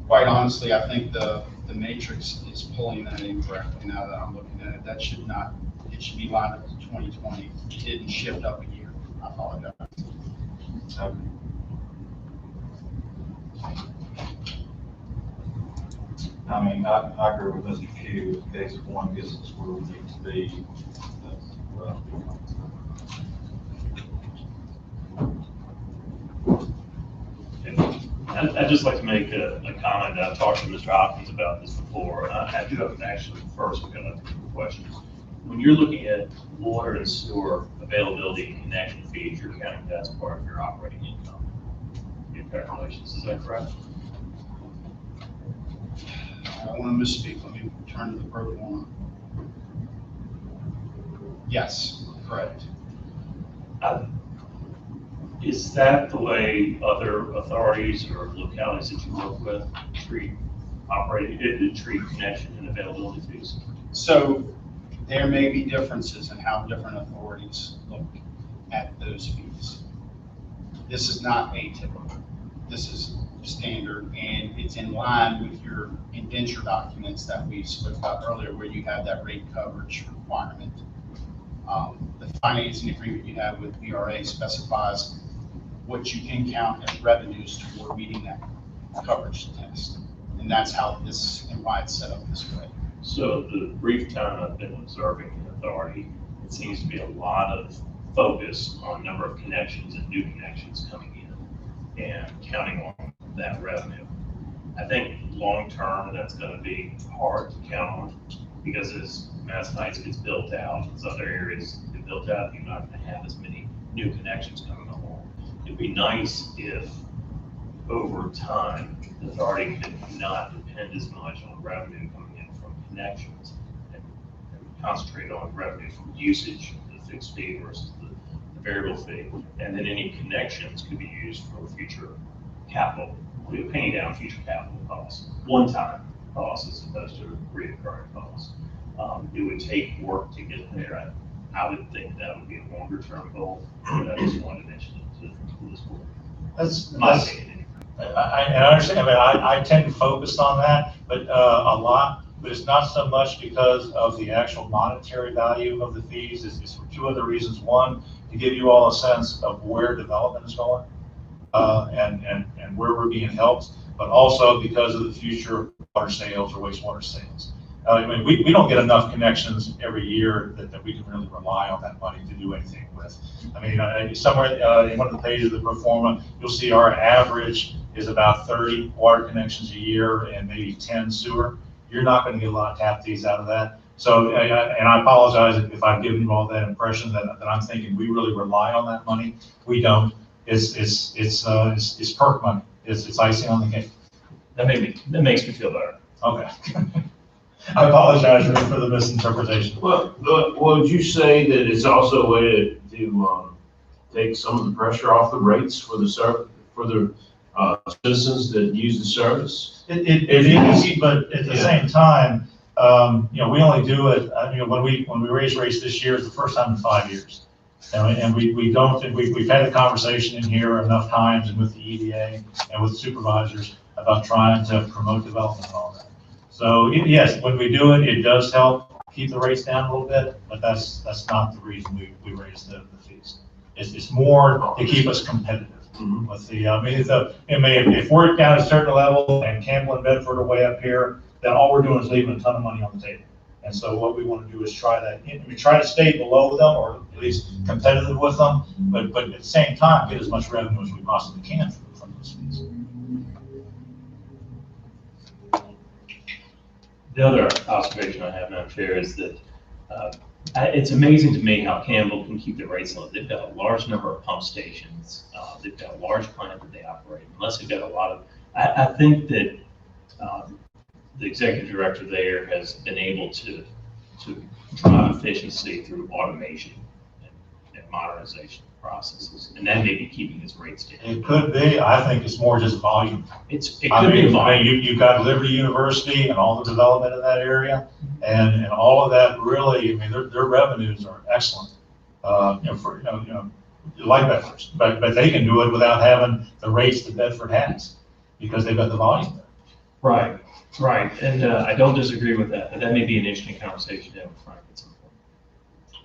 quite honestly, I think the matrix is pulling that incorrectly now that I'm looking at it. That should not, it should be lined up to 2020. It didn't shift up a year. I apologize. Okay. I mean, I agree with Mr. Q. In case one gets us where we need to be. That's rough. I'd just like to make a comment. I've talked to Mr. Hopkins about this before. I do have actually first we've got a question. When you're looking at water and sewer availability and connection fees, you're counting that as part of your operating income, your calculations. Is that correct? I don't want to misspeak. Let me turn to the pro forma. Yes, correct. Is that the way other authorities or localities that you work with treat treat connection and availability fees? So there may be differences in how different authorities look at those fees. This is not atypical. This is standard, and it's in line with your indenture documents that we spoke about earlier, where you have that rate coverage requirement. The financing agreement you have with BRA specifies what you can count as revenues toward meeting that coverage test. And that's how this, and why it's set up this way. So the brief time I've been observing the authority, it seems to be a lot of focus on number of connections and new connections coming in and counting on that revenue. I think long-term, that's going to be hard to count on because as Mass Heights gets built out, as other areas get built out, you're not going to have as many new connections coming along. It'd be nice if over time, the authority could not depend as much on revenue coming in from connections and concentrate on revenue from usage, the fixed fee versus the variable fee. And then any connections could be used for future capital, paying down future capital costs, one-time costs as opposed to recurring costs. It would take work to get there. I would think that would be a longer-term goal, but I just wanted to mention it to this board. That's, My that's, opinion. I understand, I mean, I tend to focus on that, but, a lot, but it's not so much because of the actual monetary value of the fees. It's for two other reasons. One, to give you all a sense of where development is going, and where we're being helped, but also because of the future water sales or wastewater sales. I mean, we don't get enough connections every year that we can really rely on that money to do anything with. I mean, somewhere in one of the pages of the pro forma, you'll see our average is about 30 water connections a year and maybe 10 sewer. You're not going to get a lot of tap fees out of that. So, and I apologize if I've given you all that impression that I'm thinking we really rely on that money. We don't. It's perk money. It's icing on the cake. That makes me feel better. Okay. I apologize for the misinterpretation. Well, would you say that it's also a way to take some of the pressure off the rates for the citizens that use the service? It is, but at the same time, you know, we only do it, when we raise rates this year is the first time in 5 years. And we've had a conversation in here enough times and with the EDA and with supervisors about trying to promote development and all that. So yes, when we do it, it does help keep the rates down a little bit, but that's not the reason we raise the fees. It's more to keep us competitive. With the, if we're down at a certain level and Campbell and Bedford are way up here, then all we're doing is leaving a ton of money on the table. And so what we want to do is try to stay below them or at least competitive with them, but at the same time, get as much revenue as we possibly can from those fees. The other observation I have, Madam Chair, is that it's amazing to me how Campbell can keep the rates low. They've got a large number of pump stations. They've got a large plant that they operate. Unless they've got a lot of, I think that the executive director there has been able to drive efficiency through automation and modernization processes, and that may be keeping his rates down. It could be. I think it's more just volume. It could be volume. You've got Liberty University and all the development in that area, and all of that really, their revenues are excellent. Like Bedford's, but they can do it without having the rates that Bedford has because they've got the volume there. Right, and I don't disagree with that, but that may be an interesting conversation to have with Frank at some point.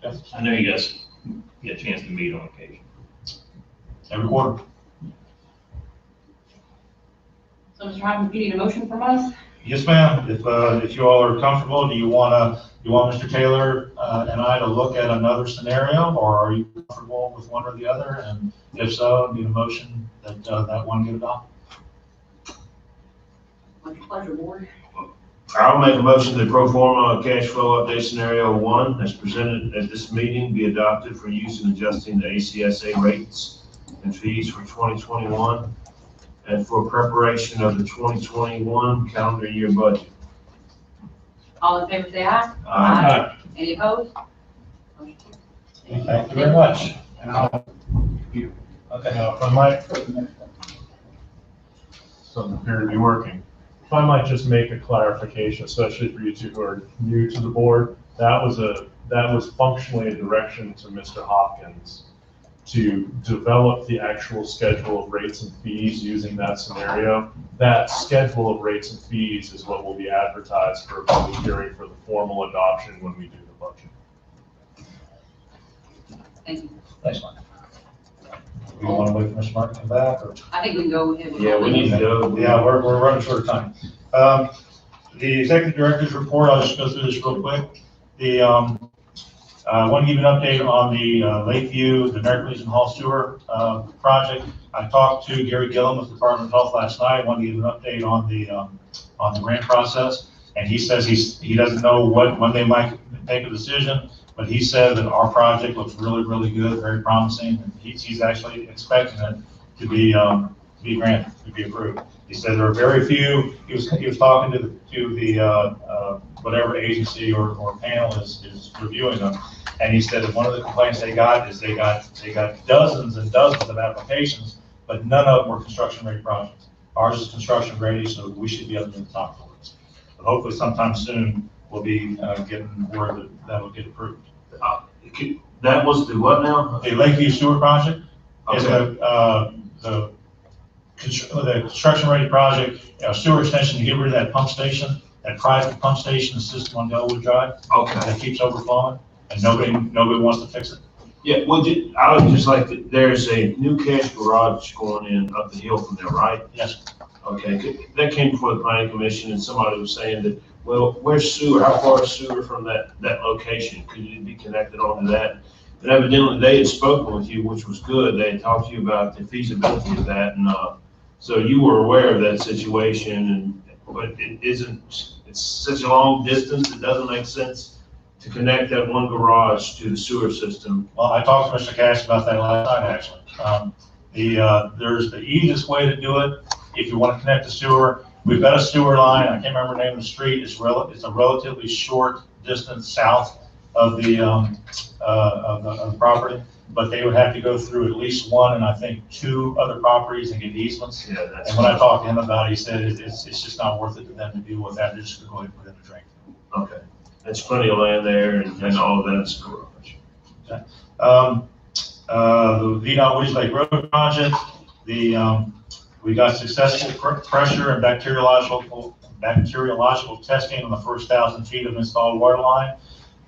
Yes. I know you guys get a chance to meet on occasion. Every quarter. So Mr. Hyman, you need a motion from us? Yes, ma'am. If you all are comfortable, do you want Mr. Taylor and I to look at another scenario, or are you comfortable with one or the other? And if so, need a motion that one get adopted? What's your pleasure, board? I'll make a motion that pro forma cash flow update scenario 1 as presented at this meeting be adopted for use in adjusting the ACSA rates and fees for 2021 and for preparation of the 2021 calendar year budget. All in favor, say aye. Aye. Any opposed? Motion carries. Thank you very much. And I'll, Okay. Now, if I might, doesn't appear to be working. If I might just make a clarification, especially for you two who are new to the board, that was functionally a direction to Mr. Hopkins to develop the actual schedule of rates and fees using that scenario. That schedule of rates and fees is what will be advertised for a public hearing for the formal adoption when we do the budget. Thank you. Thanks, Mike. We want to wait for Mr. Mark to come back, or? I think we can go ahead. Yeah, we need to go. Yeah, we're running short of time. The executive director's report, I'll just go through this real quick. I want to give you an update on the Lakeview, the American Legion Hall Sewer project. I talked to Gary Gillum with the Department of Health last night. I want to give you an update on the grant process. And he says he doesn't know when they might make a decision, but he said that our project looks really, really good, very promising. And he's actually expecting it to be granted, to be approved. He said there are very few. He was talking to the whatever agency or panel is reviewing them, and he said that one of the complaints they got is they got dozens and dozens of applications, but none of them were construction ready projects. Ours is construction ready, so we should be up to the top of the list. But hopefully sometime soon we'll be getting word that will get approved. That was the what now? The Lakeview Sewer project is Okay. the construction ready project, sewer extension to get rid of that pump station, that private pump station system on Delwood Drive Okay. that keeps overflowing, and nobody wants to fix it. Yeah, well, I would just like to, there's a new cash garage going in up the hill from there, right? Yes. Okay, that came before the planning commission, and somebody was saying that, well, where's sewer? How far is sewer from that location? Could it be connected onto that? And evidently, they had spoken with you, which was good. They had talked to you about the feasibility of that, and so you were aware of that situation, but it's such a long distance, it doesn't make sense to connect that one garage to the sewer system. Well, I talked to Mr. Cash about that last night, actually. There's the easiest way to do it if you want to connect the sewer. We've got a sewer line, I can't remember the name of the street, it's a relatively short distance south of the property, but they would have to go through at least one and I think two other properties and get easements. Yeah, that's. And when I talked to him about it, he said it's just not worth it to them to deal with that, they're just gonna go ahead and put in a drain. Okay, there's plenty of land there, and all of that's garage. The VDOT Woods Lake Road project, we got successful pressure and bacteriological testing on the first 1,000 feet of installed water line.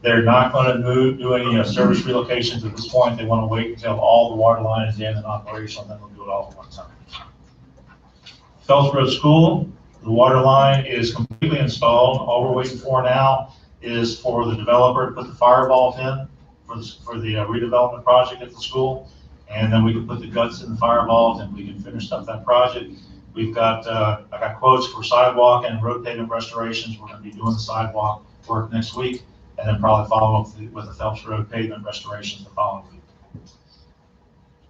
They're not going to do any service relocations at this point. They want to wait until all the water line is in and operational, and then they'll do it all at one time. Phelps Road School, the water line is completely installed. All we're waiting for now is for the developer to put the firewalls in for the redevelopment project at the school. And then we can put the guts in the firewalls and we can finish up that project. We've got, I got quotes for sidewalk and road pavement restorations. We're going to be doing the sidewalk work next week and then probably follow up with the Phelps Road pavement restorations the following week.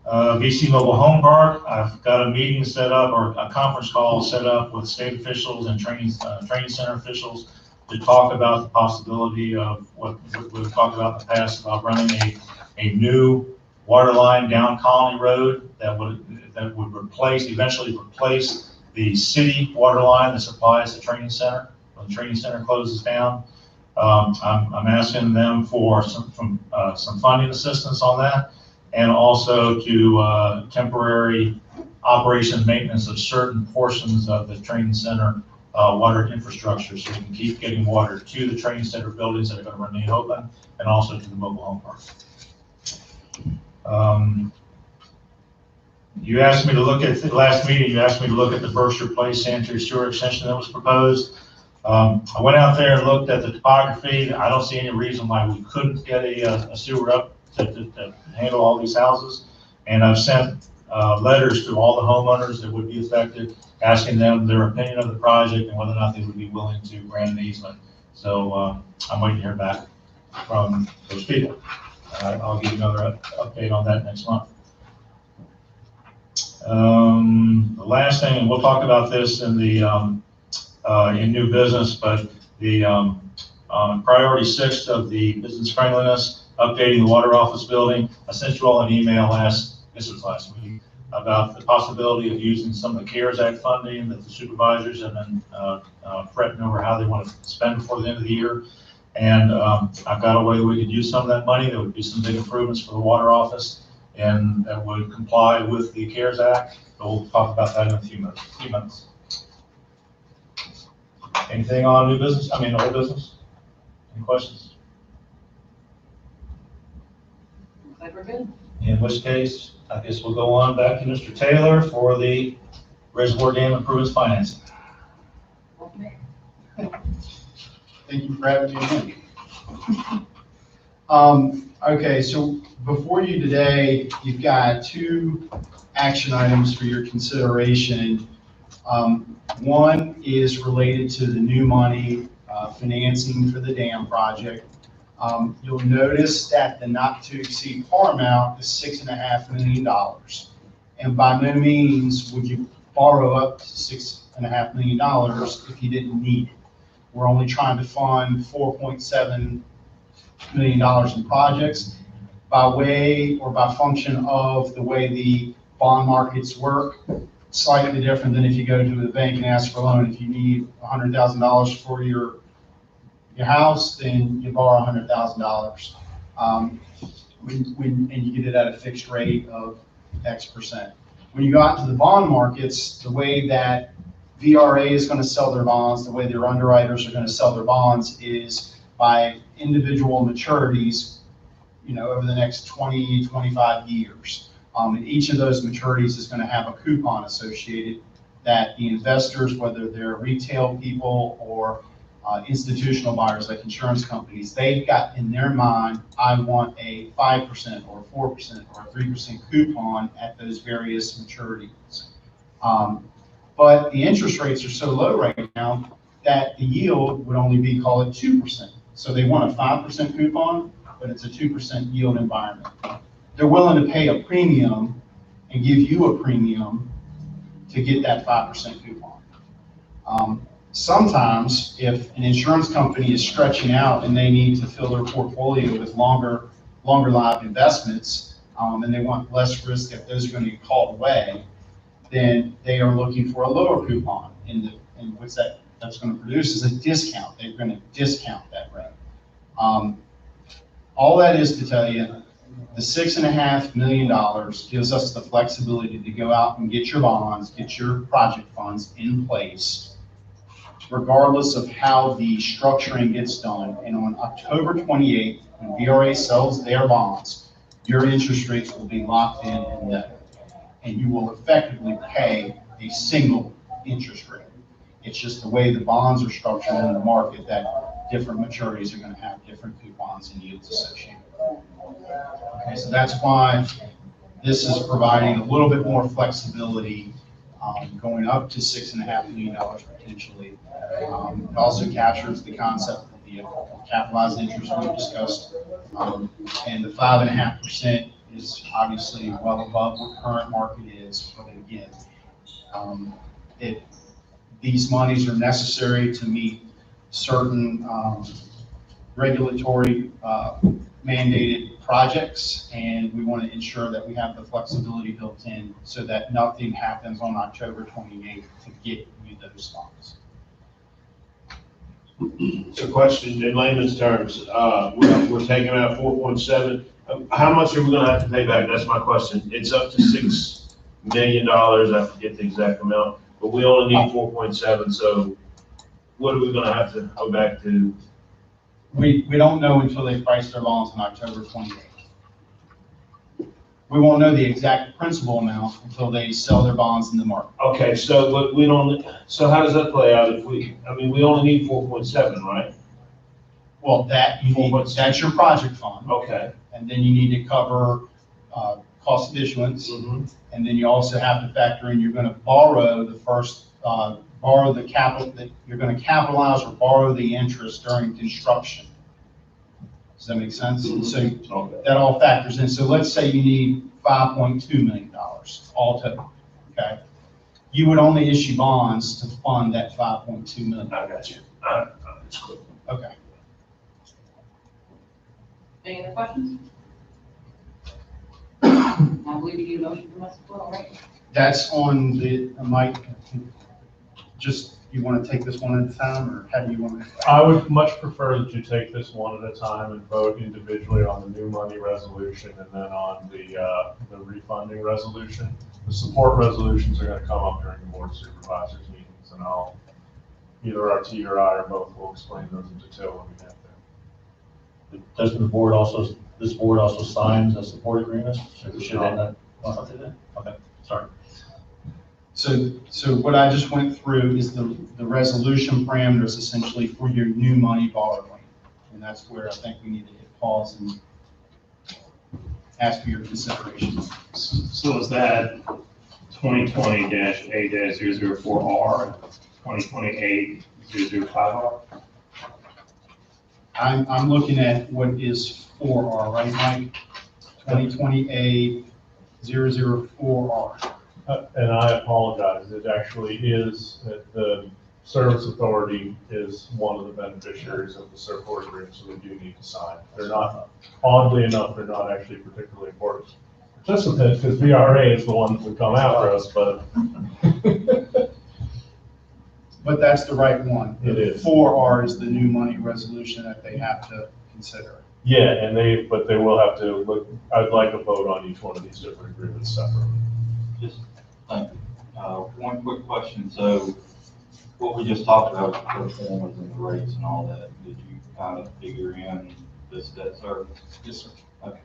BC Mobile Home Park, I've got a meeting set up or a conference call set up with state officials and training center officials to talk about the possibility of what we've talked about in the past about running a new water line down Colony Road that would eventually replace the city water line that supplies the training center when the training center closes down. I'm asking them for some funding assistance on that, and also to temporary operation and maintenance of certain portions of the training center water infrastructure, so we can keep getting water to the training center buildings that are going to remain open, and also to the mobile home park. You asked me to look at the last meeting. You asked me to look at the Berkshire Place sanitary sewer extension that was proposed. I went out there and looked at the topography. I don't see any reason why we couldn't get a sewer up to handle all these houses. And I've sent letters to all the homeowners that would be affected, asking them their opinion of the project and whether or not they would be willing to grant an easement. So I'm waiting to hear back from those people. I'll give you another update on that next month. The last thing, and we'll talk about this in the in new business, but the priority 6 of the business friendliness, updating the water office building. I sent you all an email last this was last week, about the possibility of using some of the CARES Act funding that the supervisors have been fretting over how they want to spend before the end of the year. And I've got a way that we could use some of that money. There would be some big improvements for the water office, and that would comply with the CARES Act. But we'll talk about that in a few minutes. Anything on new business? I mean, old business? Any questions? Looks like we're good. In which case, I guess we'll go on back to Mr. Taylor for the Reservoir Dam Improvements Financing. Thank you for having me again. Okay, so before you today, you've got two action items for your consideration. One is related to the new money financing for the dam project. You'll notice that the not to exceed par amount is $6.5 million. And by no means would you borrow up to $6.5 million if you didn't need it. We're only trying to fund $4.7 million in projects by way or by function of the way the bond markets work. Slightly different than if you go to the bank and ask for a loan. If you need $100,000 for your house, then you borrow $100,000. And you get it at a fixed rate of X percent. When you go out to the bond markets, the way that VRA is going to sell their bonds, the way their underwriters are going to sell their bonds is by individual maturities, over the next 20, 25 years. And each of those maturities is going to have a coupon associated that the investors, whether they're retail people or institutional buyers like insurance companies, they've got in their mind, I want a 5% or 4% or a 3% coupon at those various maturities. But the interest rates are so low right now that the yield would only be, call it 2%. So they want a 5% coupon, but it's a 2% yield environment. They're willing to pay a premium and give you a premium to get that 5% coupon. Sometimes if an insurance company is stretching out and they need to fill their portfolio with longer lived investments, and they want less risk if those are going to get called away, then they are looking for a lower coupon. And what's that's going to produce is a discount. They're going to discount that rate. All that is to tell you, the $6.5 million gives us the flexibility to go out and get your bonds, get your project funds in place, regardless of how the structuring gets done. And on October 28th, when VRA sells their bonds, your interest rates will be locked in and known. And you will effectively pay a single interest rate. It's just the way the bonds are structured in the market that different maturities are going to have different coupons and yields associated. Okay, so that's why this is providing a little bit more flexibility, going up to $6.5 million potentially. It also captures the concept of the capitalized interest we discussed, and the 5.5% is obviously well above what current market is. But again, these monies are necessary to meet certain regulatory mandated projects, and we want to ensure that we have the flexibility built in so that nothing happens on October 28th to get you those funds. So question in layman's terms, we're taking out 4.7. How much are we gonna have to pay back? That's my question. It's up to $6 million. I forget the exact amount, but we only need 4.7. So what are we gonna have to go back to? We don't know until they price their bonds on October 28th. We won't know the exact principal amount until they sell their bonds in the market. Okay, so but we don't. So how does that play out? If we only need 4.7, right? Well, that's your project fund. Okay. And then you need to cover cost of issuance. Mm-hmm. And then you also have to factor in, you're going to borrow the capital that you're going to capitalize or borrow the interest during construction. Does that make sense? Mm-hmm. So that all factors in. So let's say you need $5.2 million all total. Okay. You would only issue bonds to fund that $5.2 million. I got you. That's cool. Okay. Any other questions? And I believe you need a motion from us as well, right? That's on the, Mike, just, you want to take this one at a time, or how do you want to? I would much prefer that you take this one at a time and vote individually on the new money resolution and then on the refunding resolution. The support resolutions are gonna come up during the board of supervisors meetings, and either RT or I or both will explain those in detail when we get there. Doesn't the board also, this board also signs a support agreement? Should they not? Okay, sorry. So what I just went through is the resolution parameters essentially for your new money borrowing. And that's where I think we need to hit pause and ask for your consideration. So is that 2020-A-004R, 2020-A-005R? I'm looking at what is 4R, right, Mike? 2020-A-004R. And I apologize, it actually is, that the service authority is one of the beneficiaries of the support agreement, so they do need to sign. They're not, oddly enough, they're not actually particularly important participants, because VRA is the one that would come after us, but. But that's the right one. It is. 4R is the new money resolution that they have to consider. Yeah, and but they will have to look, I'd like a vote on each one of these different agreements separately. Just, one quick question. So what we just talked about, the performance and the rates and all that, did you kind of figure in this debt service? Yes, sir. Okay.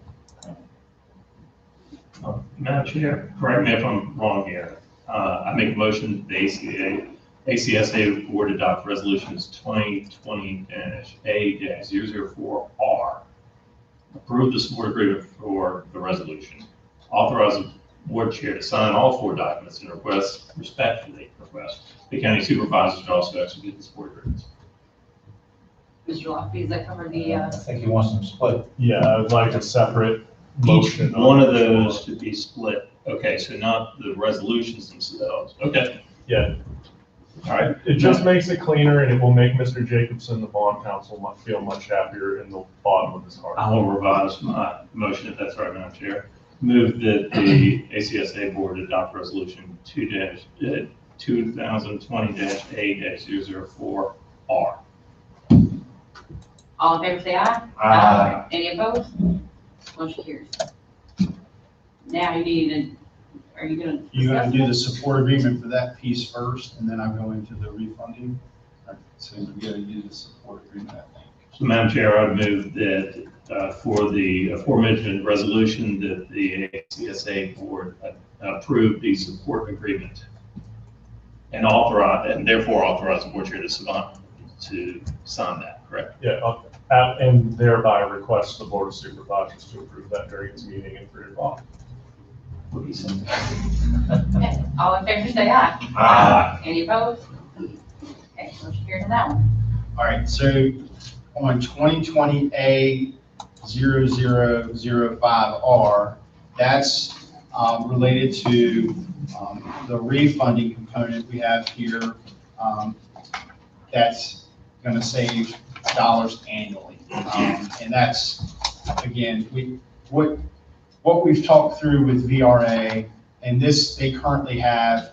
Madam Chair, correct me if I'm wrong here. I make a motion that the ACSA Board adopt resolutions 2020-A-004R. Approve the support agreement for the resolution. Authorize the board chair to sign all four documents and respectfully request the county supervisors to also execute the support agreements. Mr. Lofty, does that cover the, I think he wants them split. Yeah, I would like a separate Each motion. one of those to be split. Okay, so not the resolutions themselves. Okay. Yeah, All right. it just makes it cleaner and it will make Mr. Jacobson, the bond counsel, feel much happier in the bottom of his heart. I will revise my motion if that's right, Madam Chair. Move that the ACSA Board adopt resolution 2020-A-004R. all in favor, say aye. Aye. Any opposed? Motion carries. Now you need are you gonna? You're going to do the support agreement for that piece first, and then I'll go into the refunding. All right, so we got to do the support agreement, I think. So, Madam Chair, I would move that for the aforementioned resolution that the ACSA Board approve the support agreement and therefore authorize the board chair to sign that, correct? Yeah, and thereby request the board of supervisors to approve that during its meeting at 3 o'clock. Okay, all in favor, say aye. Aye. Any opposed? Okay, motion carries on that one. All right, so on 2020-A-0005R, that's related to the refunding component we have here. That's going to save dollars annually. And that's, again, what we've talked through with VRA, and they currently have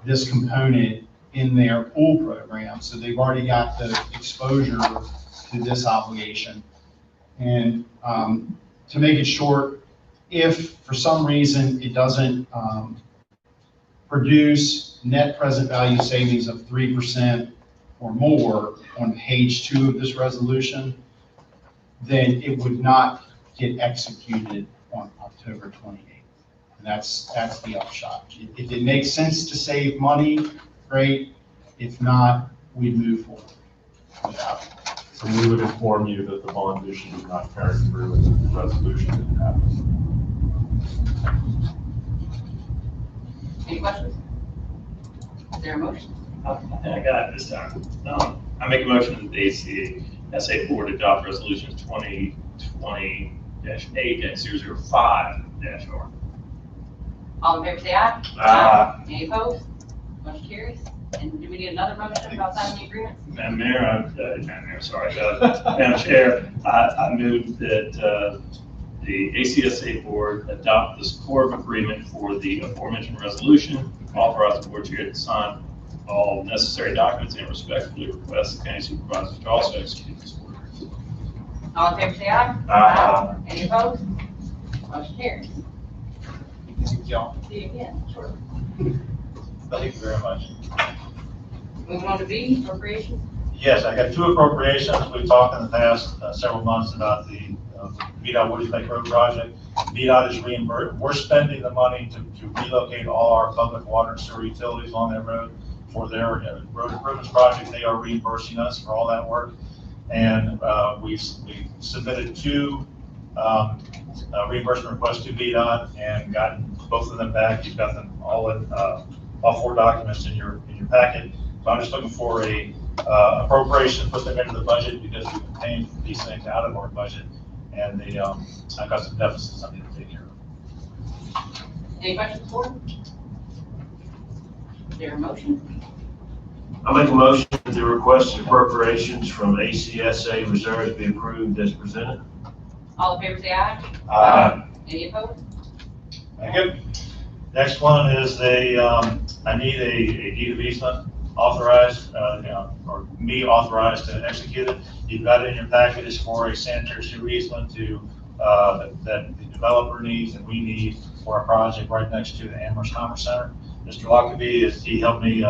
this component in their pool program, so they've already got the exposure to this obligation. And to make it short, if for some reason it doesn't produce net present value savings of 3% or more on page 2 of this resolution, then it would not get executed on October 28th. And that's the upshot. If it makes sense to save money, great. If not, we'd move forward without it. So we would inform you that the bond issue did not carry through and the resolution didn't happen. Any questions? Is there a motion? I think I got it this time. I make a motion that the ACSA Board adopt resolution 2020-A-005-R. All in favor, say aye. Aye. Any opposed? Motion carries. And do we need another motion about signing the agreement? Madam Chair, I move that the ACSA board adopt this core agreement for the aforementioned resolution, authorize the board chair to sign all necessary documents, and respectfully request the county supervisor to also execute this order. All in favor, say aye. Aye. Any opposed? Motion carries. Thank y'all. See you again, shortly. Thank you very much. Moving on to B, appropriations. Yes, I got 2 appropriations. We've talked in the past several months about the VDOT Woody Lake Road project. VDOT is reimbursed. We're spending the money to relocate all our public water and sewer utilities along that road for their road improvements project. They are reimbursing us for all that work. And we submitted 2 reimbursement requests to VDOT and gotten both of them back. You've got them all in all 4 documents in your packet. So I'm just looking for a appropriation, put them into the budget because we've been paying for these things out of our budget. And I've got some deficits I need to take care of. Any questions for him? Is there a motion? I make a motion that the requested appropriations from ACSA reserves be approved as presented. All in favor, say aye. Aye. Any opposed? Thank you. Next one is I need a deed of easement authorized, or me authorized to execute it. You've got it in your packet. It's for a sanitary sewer easement that the developer needs and we need for a project right next to the Amherst Commerce Center. Mr. Lockerbie, he helped me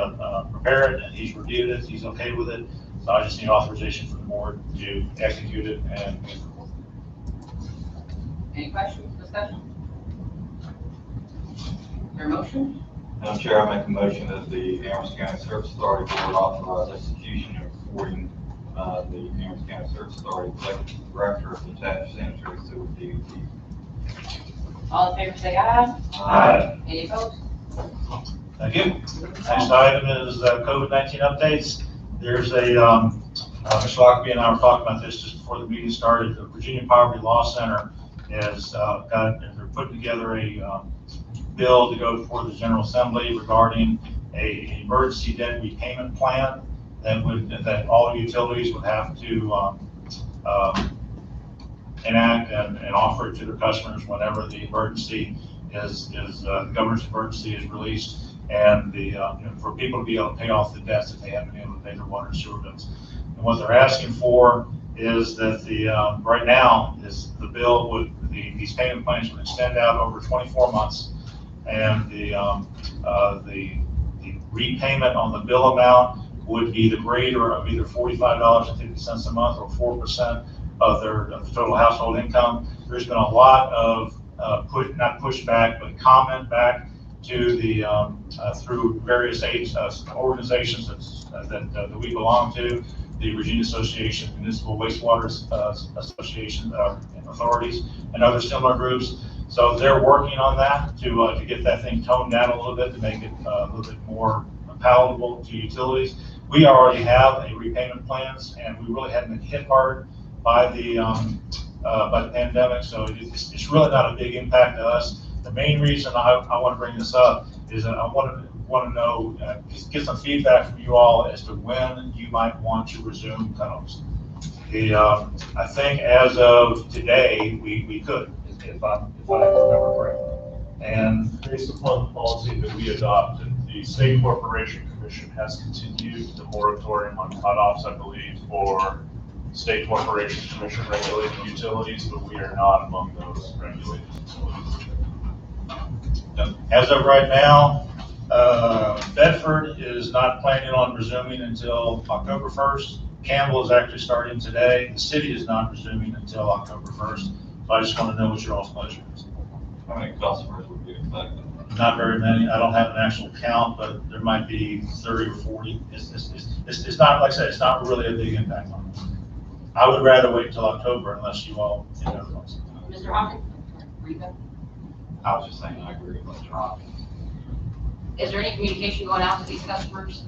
prepare it and he's reviewed it. He's okay with it. So I just need authorization from the board to execute it and move forward. Any questions, discussion? Is there a motion? Madam Chair, I make a motion that the Amherst County Service Authority Board authorize execution of reporting the Amherst County Service Authority Executive Director of the attached sanitary sewer DOT. All in favor, say aye. Aye. Any opposed? Thank you. Next item is COVID-19 updates. There's Mr. Lockerbie and I were talking about this just before the meeting started. The Virginia Poverty Law Center they're putting together a bill to go before the General Assembly regarding an emergency debt repayment plan that all utilities would have to enact and offer it to their customers whenever the emergency the governor's emergency is released, and for people to be able to pay off the debts that they haven't been able to pay their water and sewer bills. And what they're asking for is that right now is the bill these payment plans would extend out over 24 months, and the repayment on the bill amount would be the greater of either $45.50 a month or 4% of the total household income. There's been a lot of not pushback, but comment back to through various organizations that we belong to, the Virginia Association of Municipal Wastewater Association authorities, and other similar groups. So they're working on that to get that thing toned down a little bit, to make it a little bit more palatable to utilities. We already have a repayment plans, and we really haven't been hit hard by the pandemic, so it's really not a big impact to us. The main reason I want to bring this up is that I want to know, get some feedback from you all as to when you might want to resume cutoffs. I think as of today, we could, if I remember correctly. And Based upon the policy that we adopted, the State Corporation Commission has continued the moratorium on cutoffs, I believe, for State Corporation Commission regulated utilities, but we are not among those regulated utilities. as of right now, Bedford is not planning on resuming until October 1st. Campbell is actually starting today. The city is not resuming until October 1st. So I just want to know what your all's pleasure is. How many customers would be affected? Not very many. I don't have an actual count, but there might be 30 or 40. It's not, like I said, it's not really a big impact on us. I would rather wait until October unless you all think otherwise. Mr. Hawkins? Rita? I was just saying, I agree with Mr. Hopkins. Is there any communication going out to these customers?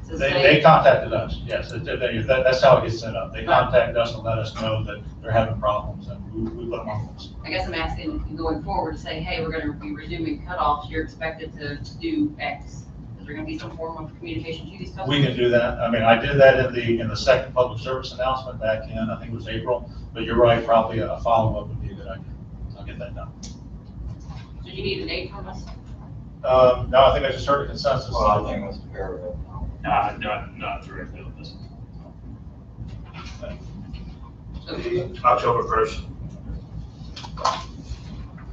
To They say, contacted us, yes. That's how it gets set up. They contact us and let us know that they're having problems, and we put them on list. I guess I'm asking going forward to say, hey, we're going to be resuming cutoffs, you're expected to do X. Is there going to be some form of communication to these customers? We can do that. I mean, I did that in the second public service announcement back in, I think it was April, but you're right, probably a follow-up would be a get that done. Did you need a date from us? No, I think I just heard a consensus. Well, I think Mr. Barrow. Not directly on this one. October 1st.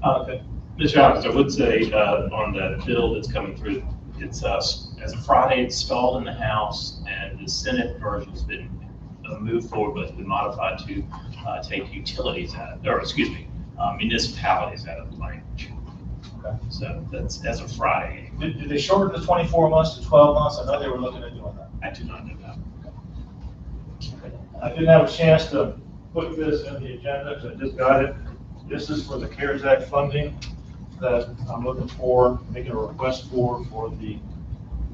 Okay. Mr. Alex, I would say, on that bill that's coming through, it's, as of Friday, it's stalled in the House, and the Senate version's been moved forward, but it's been modified to, take utilities out, or excuse me, municipalities out of the language. Okay. So that's as of Friday. Did they shorten the 24 months to 12 months? I know they were looking at doing that. I do not know that. I didn't have a chance to put this in the agenda because I just got it. This is for the CARES Act funding that I'm looking for, making a request for the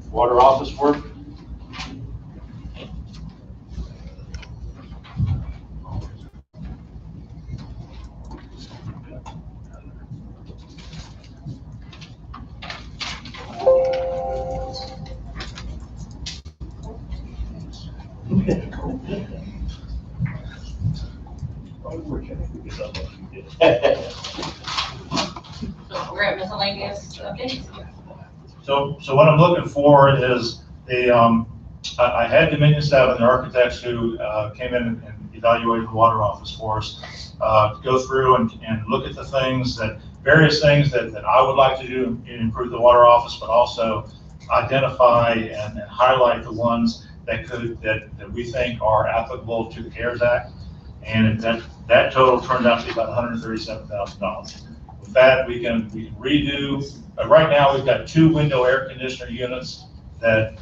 water office work. So we're at miscellaneous updates. So what I'm looking for is I had Dominion Staff and the architects who came in and evaluated the water office for us, go through and look at the various things that I would like to do to improve the water office, but also identify and highlight the ones that we think are applicable to the CARES Act. And that total turned out to be about $137,000. With that, we can redo, right now, we've got 2 window air conditioner units that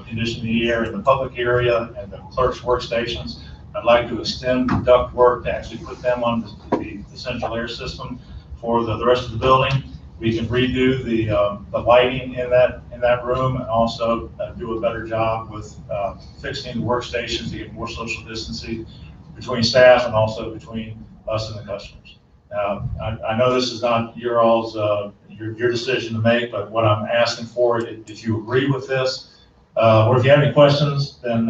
condition the air in the public area and the clerk's workstations. I'd like to extend the duct work to actually put them on the central air system for the rest of the building. We can redo the lighting in that room, and also do a better job with fixing the workstations to get more social distancing between staff and also between us and the customers. I know this is not your decision to make, but what I'm asking for, if you agree with this, or if you have any questions, then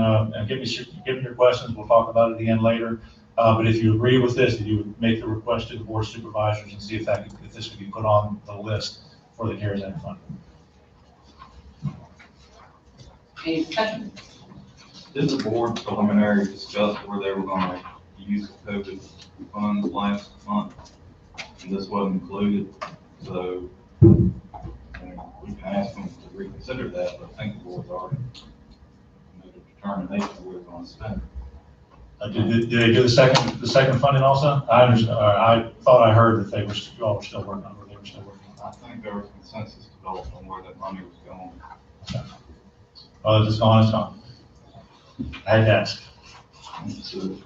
give me your questions. We'll talk about it again later. But if you agree with this, then you would make the request to the board of supervisors and see if this could be put on the list for the CARES Act fund. Any discussion? Did the board preliminary discuss where they were gonna use the COVID funds last month? And this wasn't included, so I mean, we can ask them to reconsider that, but I think the board's already made a determination where they're gonna spend it. Did they do the second funding also? I thought I heard that you all were still working on it, or they were still working on I think there was consensus developed on where that money was going. it. Well, if it's gone, it's gone. I had to ask. So,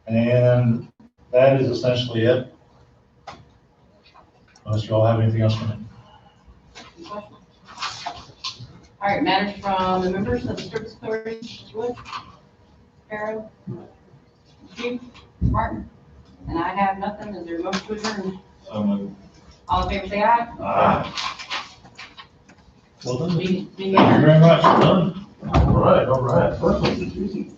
And that is essentially it. Unless you all have anything else for me. All right, matters from the members of the Service Authority, Mr. Wood, Farrow, Chief, Martin, and I have nothing. Is there a motion to adjourn? so moved. All in favor, say aye. Well done. Meeting Thank you adjourned. very much. Well done. All right. First one's easy.